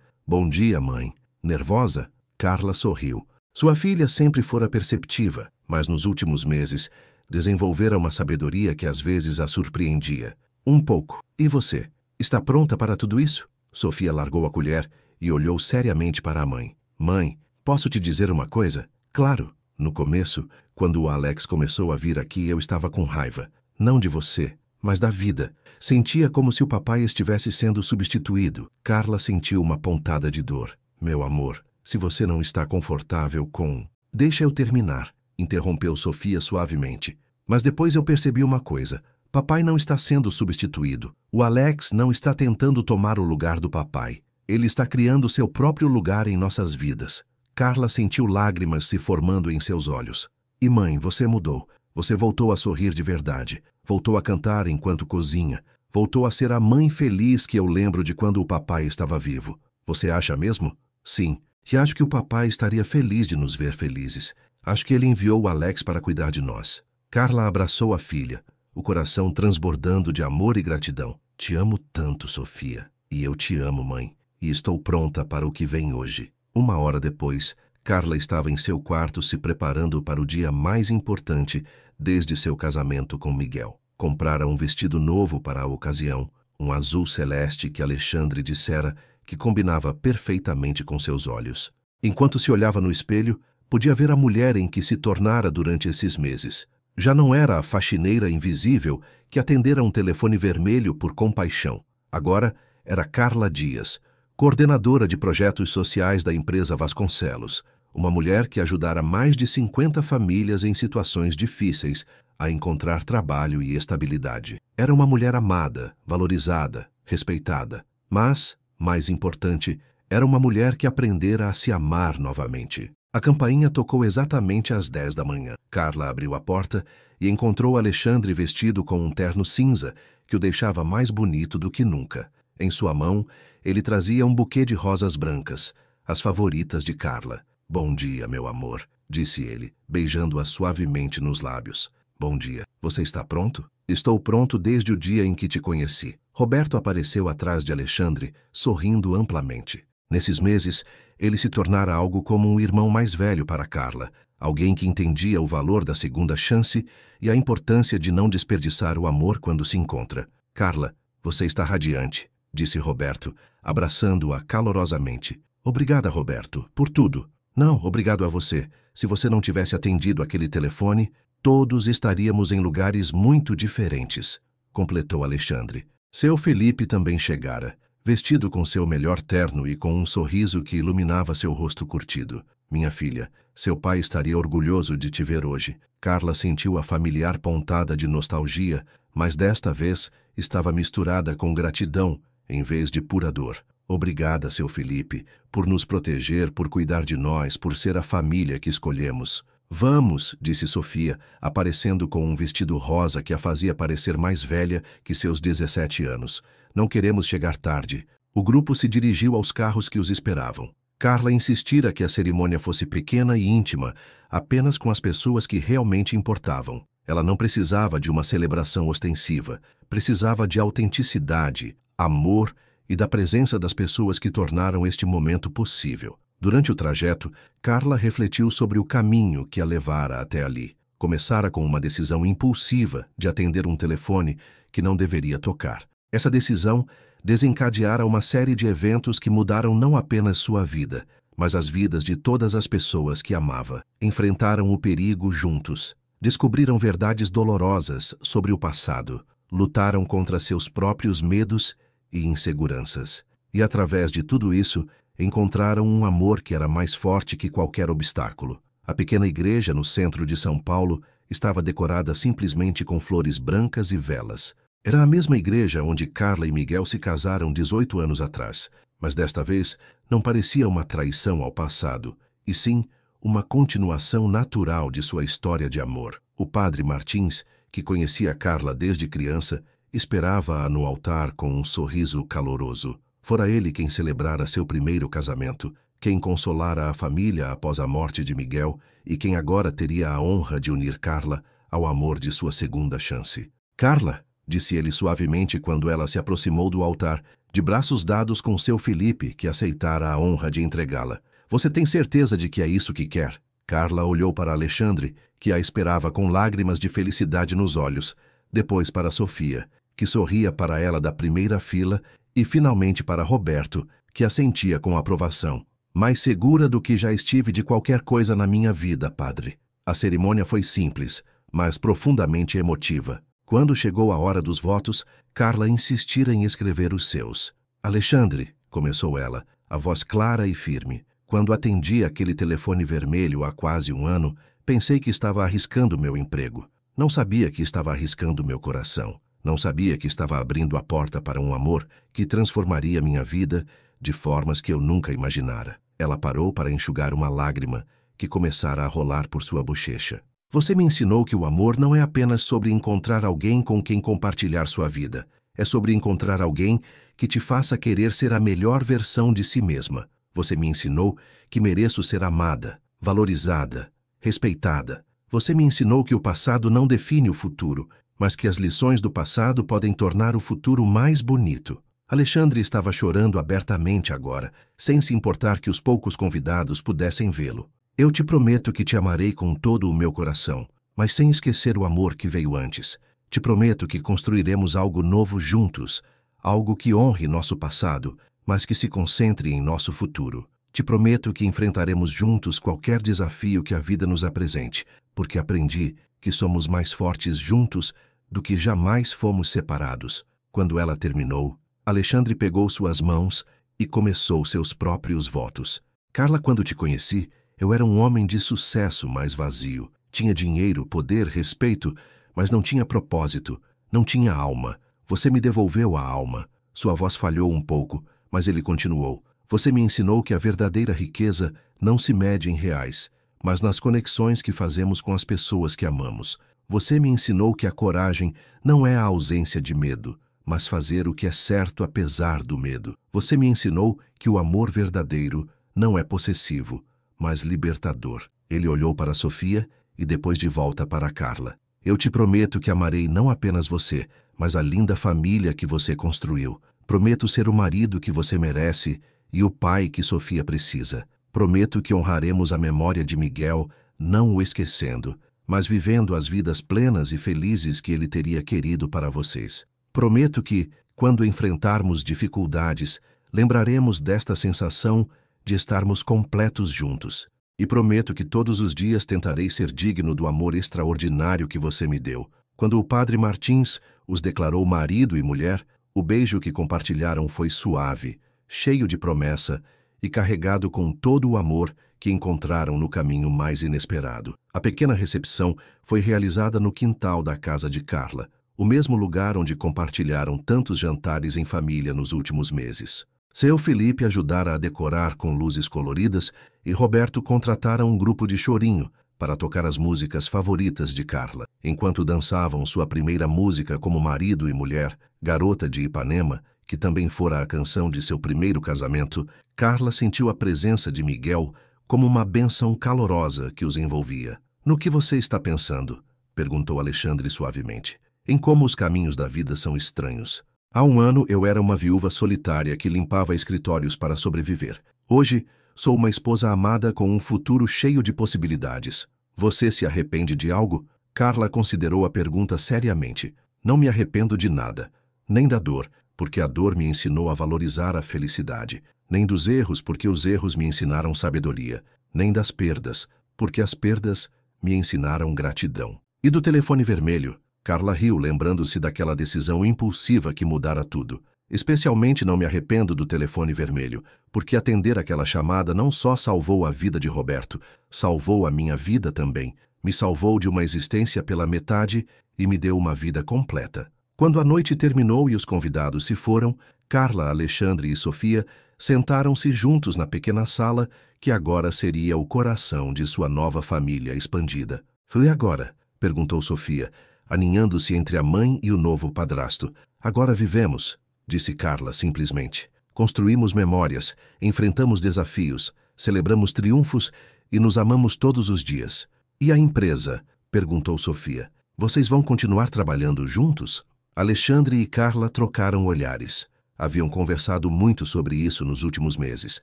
Bom dia, mãe. Nervosa? Carla sorriu. Sua filha sempre fora perceptiva, mas nos últimos meses desenvolvera uma sabedoria que às vezes a surpreendia. Um pouco. E você? Está pronta para tudo isso? Sofia largou a colher e olhou seriamente para a mãe. Mãe, posso te dizer uma coisa? Claro. No começo, quando o Alex começou a vir aqui, eu estava com raiva. Não de você, mas da vida. Sentia como se o papai estivesse sendo substituído. Carla sentiu uma pontada de dor. Meu amor, se você não está confortável com... Deixa eu terminar, interrompeu Sofia suavemente. Mas depois eu percebi uma coisa. Papai não está sendo substituído. O Alex não está tentando tomar o lugar do papai. Ele está criando seu próprio lugar em nossas vidas. Carla sentiu lágrimas se formando em seus olhos. E mãe, você mudou. Você voltou a sorrir de verdade. Voltou a cantar enquanto cozinha. Voltou a ser a mãe feliz que eu lembro de quando o papai estava vivo. Você acha mesmo? Sim. E acho que o papai estaria feliz de nos ver felizes. Acho que ele enviou o Alex para cuidar de nós. Carla abraçou a filha, o coração transbordando de amor e gratidão. Te amo tanto, Sofia. E eu te amo, mãe. E estou pronta para o que vem hoje. 1 hora depois, Carla estava em seu quarto se preparando para o dia mais importante desde seu casamento com Miguel. Comprara um vestido novo para a ocasião, um azul celeste que Alexandre dissera que combinava perfeitamente com seus olhos. Enquanto se olhava no espelho, podia ver a mulher em que se tornara durante esses meses. Já não era a faxineira invisível que atendera um telefone vermelho por compaixão. Agora era Carla Dias, coordenadora de projetos sociais da empresa Vasconcelos, uma mulher que ajudara mais de 50 famílias em situações difíceis a encontrar trabalho e estabilidade. Era uma mulher amada, valorizada, respeitada, mas, mais importante, era uma mulher que aprendera a se amar novamente. A campainha tocou exatamente às 10 da manhã. Carla abriu a porta e encontrou Alexandre vestido com um terno cinza que o deixava mais bonito do que nunca. Em sua mão, ele trazia um buquê de rosas brancas, as favoritas de Carla. Bom dia, meu amor, disse ele, beijando-a suavemente nos lábios. Bom dia. Você está pronto? Estou pronto desde o dia em que te conheci. Roberto apareceu atrás de Alexandre, sorrindo amplamente. Nesses meses, ele se tornara algo como um irmão mais velho para Carla, alguém que entendia o valor da segunda chance e a importância de não desperdiçar o amor quando se encontra. Carla, você está radiante, disse Roberto, abraçando-a calorosamente. Obrigada, Roberto, por tudo. Não, obrigado a você. Se você não tivesse atendido aquele telefone, todos estaríamos em lugares muito diferentes, completou Alexandre. Seu Felipe também chegara, vestido com seu melhor terno e com um sorriso que iluminava seu rosto curtido. Minha filha, seu pai estaria orgulhoso de te ver hoje. Carla sentiu a familiar pontada de nostalgia, mas desta vez estava misturada com gratidão em vez de pura dor. Obrigada, seu Felipe, por nos proteger, por cuidar de nós, por ser a família que escolhemos. Vamos, disse Sofia, aparecendo com um vestido rosa que a fazia parecer mais velha que seus 17 anos. Não queremos chegar tarde. O grupo se dirigiu aos carros que os esperavam. Carla insistira que a cerimônia fosse pequena e íntima, apenas com as pessoas que realmente importavam. Ela não precisava de uma celebração ostensiva, precisava de autenticidade, amor e da presença das pessoas que tornaram este momento possível. Durante o trajeto, Carla refletiu sobre o caminho que a levara até ali. Começara com uma decisão impulsiva de atender um telefone que não deveria tocar. Essa decisão desencadeara uma série de eventos que mudaram não apenas sua vida, mas as vidas de todas as pessoas que amava. Enfrentaram o perigo juntos, descobriram verdades dolorosas sobre o passado, lutaram contra seus próprios medos e inseguranças. E através de tudo isso, encontraram um amor que era mais forte que qualquer obstáculo. A pequena igreja no centro de São Paulo estava decorada simplesmente com flores brancas e velas. Era a mesma igreja onde Carla e Miguel se casaram 18 anos atrás, mas desta vez não parecia uma traição ao passado, e sim uma continuação natural de sua história de amor. O padre Martins, que conhecia Carla desde criança, esperava-a no altar com um sorriso caloroso. Fora ele quem celebrara seu primeiro casamento, quem consolara a família após a morte de Miguel e quem agora teria a honra de unir Carla ao amor de sua segunda chance. Carla, disse ele suavemente quando ela se aproximou do altar, de braços dados com seu Felipe, que aceitara a honra de entregá-la. Você tem certeza de que é isso que quer? Carla olhou para Alexandre, que a esperava com lágrimas de felicidade nos olhos, depois para Sofia, que sorria para ela da primeira fila, e finalmente para Roberto, que assentia com aprovação. Mais segura do que já estive de qualquer coisa na minha vida, padre. A cerimônia foi simples, mas profundamente emotiva. Quando chegou a hora dos votos, Carla insistira em escrever os seus. Alexandre, começou ela, a voz clara e firme. Quando atendi aquele telefone vermelho há quase um ano, pensei que estava arriscando meu emprego. Não sabia que estava arriscando meu coração. Não sabia que estava abrindo a porta para um amor que transformaria minha vida de formas que eu nunca imaginara. Ela parou para enxugar uma lágrima que começara a rolar por sua bochecha. Você me ensinou que o amor não é apenas sobre encontrar alguém com quem compartilhar sua vida. É sobre encontrar alguém que te faça querer ser a melhor versão de si mesma. Você me ensinou que mereço ser amada, valorizada, respeitada. Você me ensinou que o passado não define o futuro, mas que as lições do passado podem tornar o futuro mais bonito. Alexandre estava chorando abertamente agora, sem se importar que os poucos convidados pudessem vê-lo. Eu te prometo que te amarei com todo o meu coração, mas sem esquecer o amor que veio antes. Te prometo que construiremos algo novo juntos, algo que honre nosso passado, mas que se concentre em nosso futuro. Te prometo que enfrentaremos juntos qualquer desafio que a vida nos apresente, porque aprendi que somos mais fortes juntos do que jamais fomos separados. Quando ela terminou, Alexandre pegou suas mãos e começou seus próprios votos. Carla, quando te conheci, eu era um homem de sucesso, mas vazio. Tinha dinheiro, poder, respeito, mas não tinha propósito, não tinha alma. Você me devolveu a alma. Sua voz falhou um pouco, mas ele continuou. Você me ensinou que a verdadeira riqueza não se mede em reais, mas nas conexões que fazemos com as pessoas que amamos. Você me ensinou que a coragem não é a ausência de medo, mas fazer o que é certo apesar do medo. Você me ensinou que o amor verdadeiro não é possessivo, mas libertador. Ele olhou para Sofia e depois de volta para Carla. Eu te prometo que amarei não apenas você, mas a linda família que você construiu. Prometo ser o marido que você merece e o pai que Sofia precisa. Prometo que honraremos a memória de Miguel, não o esquecendo, mas vivendo as vidas plenas e felizes que ele teria querido para vocês. Prometo que, quando enfrentarmos dificuldades, lembraremos desta sensação de estarmos completos juntos. E prometo que todos os dias tentarei ser digno do amor extraordinário que você me deu. Quando o padre Martins os declarou marido e mulher, o beijo que compartilharam foi suave, cheio de promessa e carregado com todo o amor que encontraram no caminho mais inesperado. A pequena recepção foi realizada no quintal da casa de Carla, o mesmo lugar onde compartilharam tantos jantares em família nos últimos meses. Seu Felipe ajudara a decorar com luzes coloridas e Roberto contratara um grupo de chorinho para tocar as músicas favoritas de Carla. Enquanto dançavam sua primeira música como marido e mulher, Garota de Ipanema, que também fora a canção de seu primeiro casamento, Carla sentiu a presença de Miguel como uma bênção calorosa que os envolvia. No que você está pensando? Perguntou Alexandre suavemente. Em como os caminhos da vida são estranhos. Há um ano eu era uma viúva solitária que limpava escritórios para sobreviver. Hoje, sou uma esposa amada com um futuro cheio de possibilidades. Você se arrepende de algo? Carla considerou a pergunta seriamente. Não me arrependo de nada. Nem da dor, porque a dor me ensinou a valorizar a felicidade. Nem dos erros, porque os erros me ensinaram sabedoria. Nem das perdas, porque as perdas me ensinaram gratidão. E do telefone vermelho? Carla riu, lembrando-se daquela decisão impulsiva que mudara tudo. Especialmente não me arrependo do telefone vermelho, porque atender aquela chamada não só salvou a vida de Roberto, salvou a minha vida também. Me salvou de uma existência pela metade e me deu uma vida completa. Quando a noite terminou e os convidados se foram, Carla, Alexandre e Sofia sentaram-se juntos na pequena sala que agora seria o coração de sua nova família expandida. Foi agora? Perguntou Sofia, aninhando-se entre a mãe e o novo padrasto. Agora vivemos, disse Carla simplesmente. Construímos memórias, enfrentamos desafios, celebramos triunfos e nos amamos todos os dias. E a empresa? Perguntou Sofia. Vocês vão continuar trabalhando juntos? Alexandre e Carla trocaram olhares. Haviam conversado muito sobre isso nos últimos meses.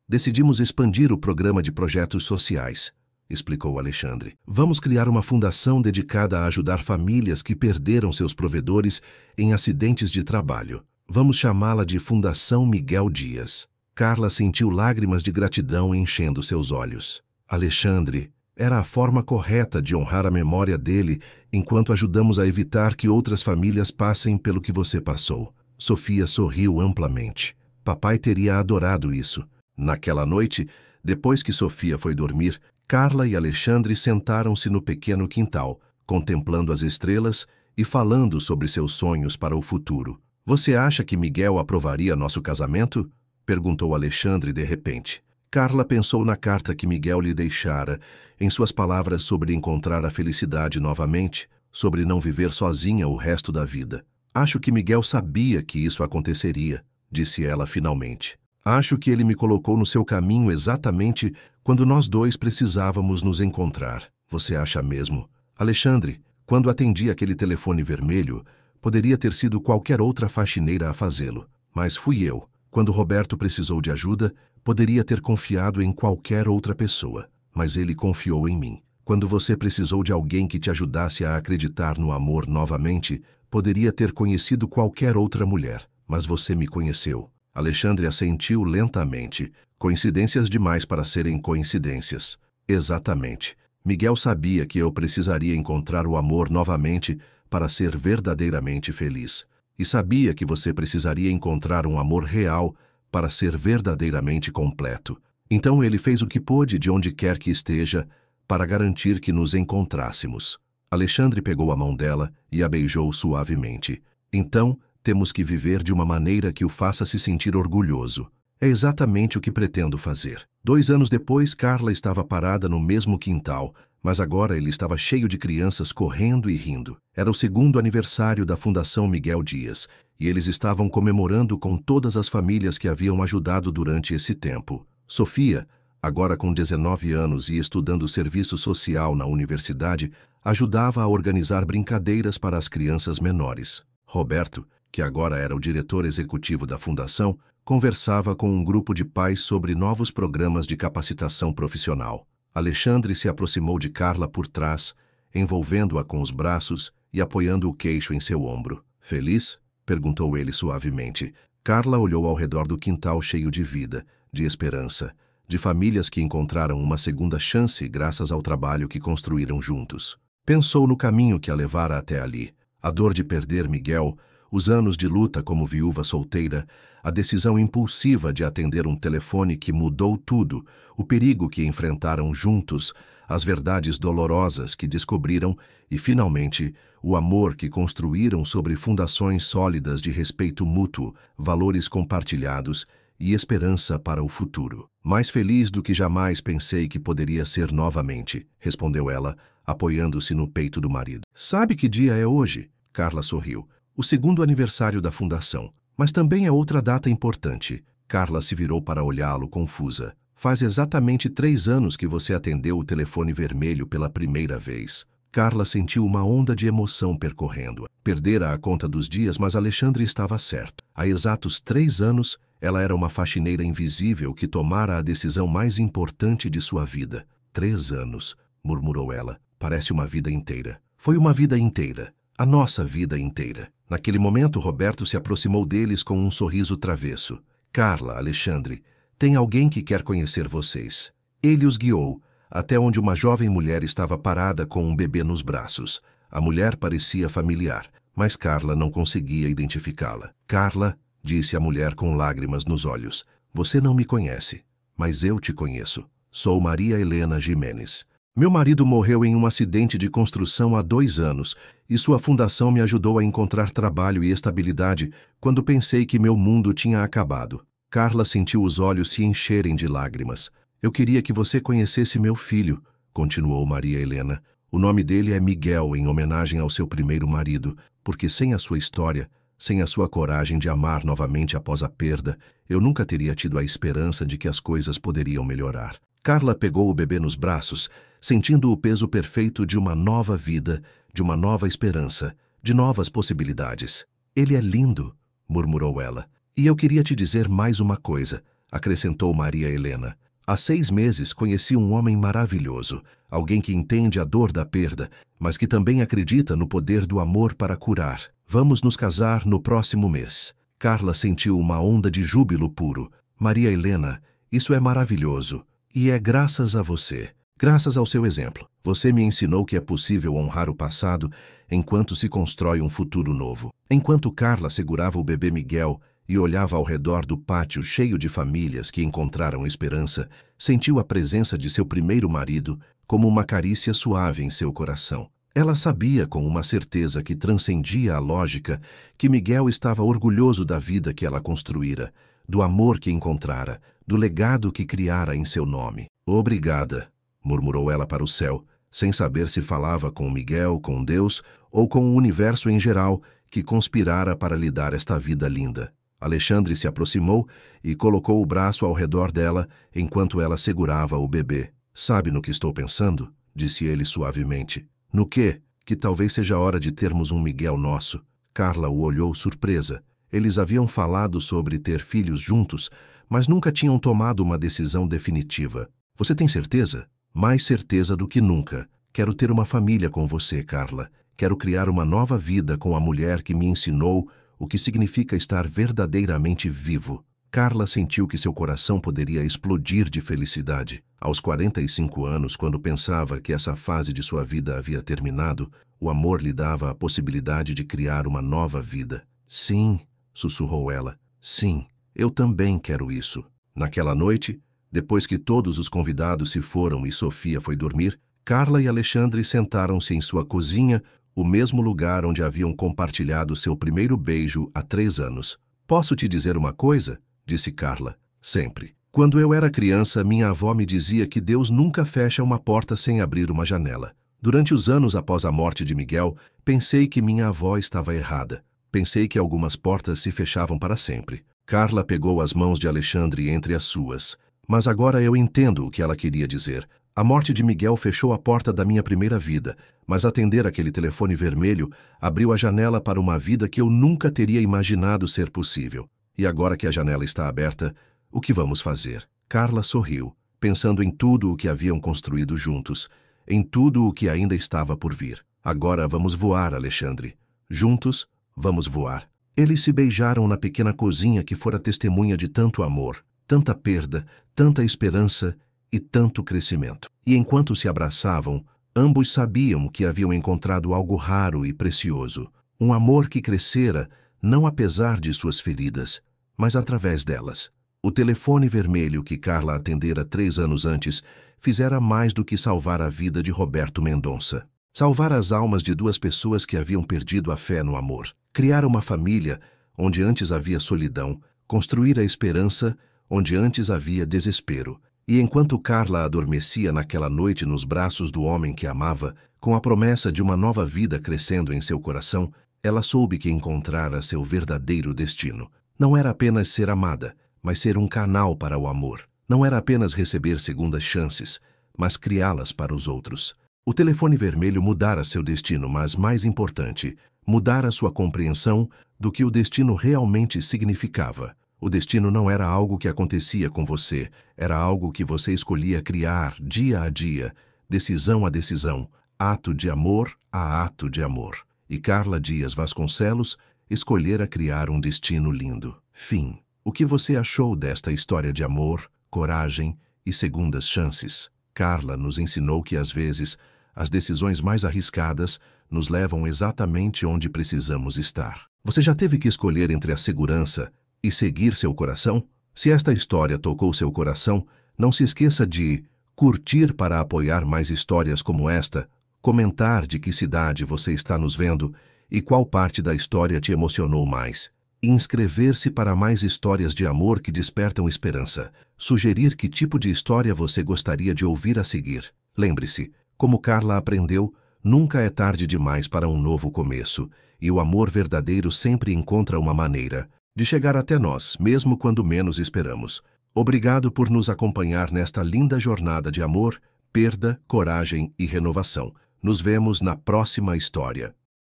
Decidimos expandir o programa de projetos sociais, explicou Alexandre. Vamos criar uma fundação dedicada a ajudar famílias que perderam seus provedores em acidentes de trabalho. Vamos chamá-la de Fundação Miguel Dias. Carla sentiu lágrimas de gratidão enchendo seus olhos. Alexandre, era a forma correta de honrar a memória dele enquanto ajudamos a evitar que outras famílias passem pelo que você passou. Sofia sorriu amplamente. Papai teria adorado isso. Naquela noite, depois que Sofia foi dormir, Carla e Alexandre sentaram-se no pequeno quintal, contemplando as estrelas e falando sobre seus sonhos para o futuro. Você acha que Miguel aprovaria nosso casamento? Perguntou Alexandre de repente. Carla pensou na carta que Miguel lhe deixara, em suas palavras sobre encontrar a felicidade novamente, sobre não viver sozinha o resto da vida. Acho que Miguel sabia que isso aconteceria, disse ela finalmente. Acho que ele me colocou no seu caminho exatamente quando nós dois precisávamos nos encontrar. Você acha mesmo? Alexandre, quando atendi aquele telefone vermelho, poderia ter sido qualquer outra faxineira a fazê-lo, mas fui eu. Quando Roberto precisou de ajuda, poderia ter confiado em qualquer outra pessoa, mas ele confiou em mim. Quando você precisou de alguém que te ajudasse a acreditar no amor novamente, poderia ter conhecido qualquer outra mulher, mas você me conheceu. Alexandre assentiu lentamente. Coincidências demais para serem coincidências. Exatamente. Miguel sabia que eu precisaria encontrar o amor novamente para ser verdadeiramente feliz. E sabia que você precisaria encontrar um amor real para ser verdadeiramente completo. Então ele fez o que pôde de onde quer que esteja para garantir que nos encontrássemos. Alexandre pegou a mão dela e a beijou suavemente. Então, temos que viver de uma maneira que o faça se sentir orgulhoso. É exatamente o que pretendo fazer. 2 anos depois, Carla estava parada no mesmo quintal, mas agora ele estava cheio de crianças correndo e rindo. Era o 2º aniversário da Fundação Miguel Dias, e eles estavam comemorando com todas as famílias que haviam ajudado durante esse tempo. Sofia, agora com 19 anos e estudando serviço social na universidade, ajudava a organizar brincadeiras para as crianças menores. Roberto, que agora era o diretor executivo da fundação, conversava com um grupo de pais sobre novos programas de capacitação profissional. Alexandre se aproximou de Carla por trás, envolvendo-a com os braços e apoiando o queixo em seu ombro. Feliz? Perguntou ele suavemente. Carla olhou ao redor do quintal cheio de vida, de esperança, de famílias que encontraram uma segunda chance graças ao trabalho que construíram juntos. Pensou no caminho que a levara até ali. A dor de perder Miguel, os anos de luta como viúva solteira, a decisão impulsiva de atender um telefone que mudou tudo, o perigo que enfrentaram juntos, as verdades dolorosas que descobriram e, finalmente, o amor que construíram sobre fundações sólidas de respeito mútuo, valores compartilhados e esperança para o futuro. Mais feliz do que jamais pensei que poderia ser novamente, respondeu ela, apoiando-se no peito do marido. Sabe que dia é hoje? Carla sorriu. O 2º aniversário da fundação. Mas também é outra data importante. Carla se virou para olhá-lo, confusa. Faz exatamente 3 anos que você atendeu o telefone vermelho pela primeira vez. Carla sentiu uma onda de emoção percorrendo-a. Perdera a conta dos dias, mas Alexandre estava certo. Há exatos 3 anos, ela era uma faxineira invisível que tomara a decisão mais importante de sua vida. 3 anos, murmurou ela. Parece uma vida inteira. Foi uma vida inteira. A nossa vida inteira. Naquele momento, Roberto se aproximou deles com um sorriso travesso. Carla, Alexandre, tem alguém que quer conhecer vocês. Ele os guiou até onde uma jovem mulher estava parada com um bebê nos braços. A mulher parecia familiar, mas Carla não conseguia identificá-la. Carla, disse a mulher com lágrimas nos olhos, você não me conhece, mas eu te conheço. Sou Maria Helena Jimenez. Meu marido morreu em um acidente de construção há 2 anos e sua fundação me ajudou a encontrar trabalho e estabilidade quando pensei que meu mundo tinha acabado. Carla sentiu os olhos se encherem de lágrimas. Eu queria que você conhecesse meu filho, continuou Maria Helena. O nome dele é Miguel, em homenagem ao seu primeiro marido, porque sem a sua história, sem a sua coragem de amar novamente após a perda, eu nunca teria tido a esperança de que as coisas poderiam melhorar. Carla pegou o bebê nos braços, sentindo o peso perfeito de uma nova vida, de uma nova esperança, de novas possibilidades. Ele é lindo, murmurou ela. E eu queria te dizer mais uma coisa, acrescentou Maria Helena. Há 6 meses conheci um homem maravilhoso, alguém que entende a dor da perda, mas que também acredita no poder do amor para curar. Vamos nos casar no próximo mês. Carla sentiu uma onda de júbilo puro. Maria Helena, isso é maravilhoso. E é graças a você, graças ao seu exemplo. Você me ensinou que é possível honrar o passado enquanto se constrói um futuro novo. Enquanto Carla segurava o bebê Miguel e olhava ao redor do pátio cheio de famílias que encontraram esperança, sentiu a presença de seu primeiro marido como uma carícia suave em seu coração. Ela sabia com uma certeza que transcendia a lógica que Miguel estava orgulhoso da vida que ela construíra, do amor que encontrara, do legado que criara em seu nome. Obrigada, murmurou ela para o céu, sem saber se falava com Miguel, com Deus ou com o universo em geral que conspirara para lhe dar esta vida linda. Alexandre se aproximou e colocou o braço ao redor dela enquanto ela segurava o bebê. Sabe no que estou pensando? Disse ele suavemente. No quê? Que talvez seja hora de termos um Miguel nosso. Carla o olhou surpresa. Eles haviam falado sobre ter filhos juntos, mas nunca tinham tomado uma decisão definitiva. Você tem certeza? Mais certeza do que nunca. Quero ter uma família com você, Carla. Quero criar uma nova vida com a mulher que me ensinou o que significa estar verdadeiramente vivo. Carla sentiu que seu coração poderia explodir de felicidade. Aos 45 anos, quando pensava que essa fase de sua vida havia terminado, o amor lhe dava a possibilidade de criar uma nova vida. Sim, sussurrou ela. Sim, eu também quero isso. Naquela noite, depois que todos os convidados se foram e Sofia foi dormir, Carla e Alexandre sentaram-se em sua cozinha, o mesmo lugar onde haviam compartilhado seu primeiro beijo há 3 anos. Posso te dizer uma coisa? Disse Carla. Sempre. Quando eu era criança, minha avó me dizia que Deus nunca fecha uma porta sem abrir uma janela. Durante os anos após a morte de Miguel, pensei que minha avó estava errada. Pensei que algumas portas se fechavam para sempre. Carla pegou as mãos de Alexandre entre as suas. Mas agora eu entendo o que ela queria dizer. A morte de Miguel fechou a porta da minha primeira vida, mas atender aquele telefone vermelho abriu a janela para uma vida que eu nunca teria imaginado ser possível. E agora que a janela está aberta, o que vamos fazer? Carla sorriu, pensando em tudo o que haviam construído juntos, em tudo o que ainda estava por vir. Agora vamos voar, Alexandre. Juntos, vamos voar. Eles se beijaram na pequena cozinha que fora testemunha de tanto amor, tanta perda, tanta esperança e tanto crescimento. E enquanto se abraçavam, ambos sabiam que haviam encontrado algo raro e precioso, um amor que crescera não apesar de suas feridas, mas através delas. O telefone vermelho que Carla atendera 3 anos antes fizera mais do que salvar a vida de Roberto Mendonça. Salvar as almas de 2 pessoas que haviam perdido a fé no amor. Criar uma família onde antes havia solidão, construir a esperança onde antes havia desespero. E enquanto Carla adormecia naquela noite nos braços do homem que amava, com a promessa de uma nova vida crescendo em seu coração, ela soube que encontrara seu verdadeiro destino. Não era apenas ser amada, mas ser um canal para o amor. Não era apenas receber segundas chances, mas criá-las para os outros. O telefone vermelho mudara seu destino, mas, mais importante, mudara sua compreensão do que o destino realmente significava. O destino não era algo que acontecia com você, era algo que você escolhia criar dia a dia, decisão a decisão, ato de amor a ato de amor. E Carla Dias Vasconcelos escolhera criar um destino lindo. Fim. O que você achou desta história de amor, coragem e segundas chances? Carla nos ensinou que, às vezes, as decisões mais arriscadas nos levam exatamente onde precisamos estar. Você já teve que escolher entre a segurança e seguir seu coração? Se esta história tocou seu coração, não se esqueça de curtir para apoiar mais histórias como esta, comentar de que cidade você está nos vendo e qual parte da história te emocionou mais, inscrever-se para mais histórias de amor que despertam esperança, sugerir que tipo de história você gostaria de ouvir a seguir. Lembre-se, como Carla aprendeu, nunca é tarde demais para um novo começo, e o amor verdadeiro sempre encontra uma maneira de chegar até nós, mesmo quando menos esperamos. Obrigado por nos acompanhar nesta linda jornada de amor, perda, coragem e renovação. Nos vemos na próxima história.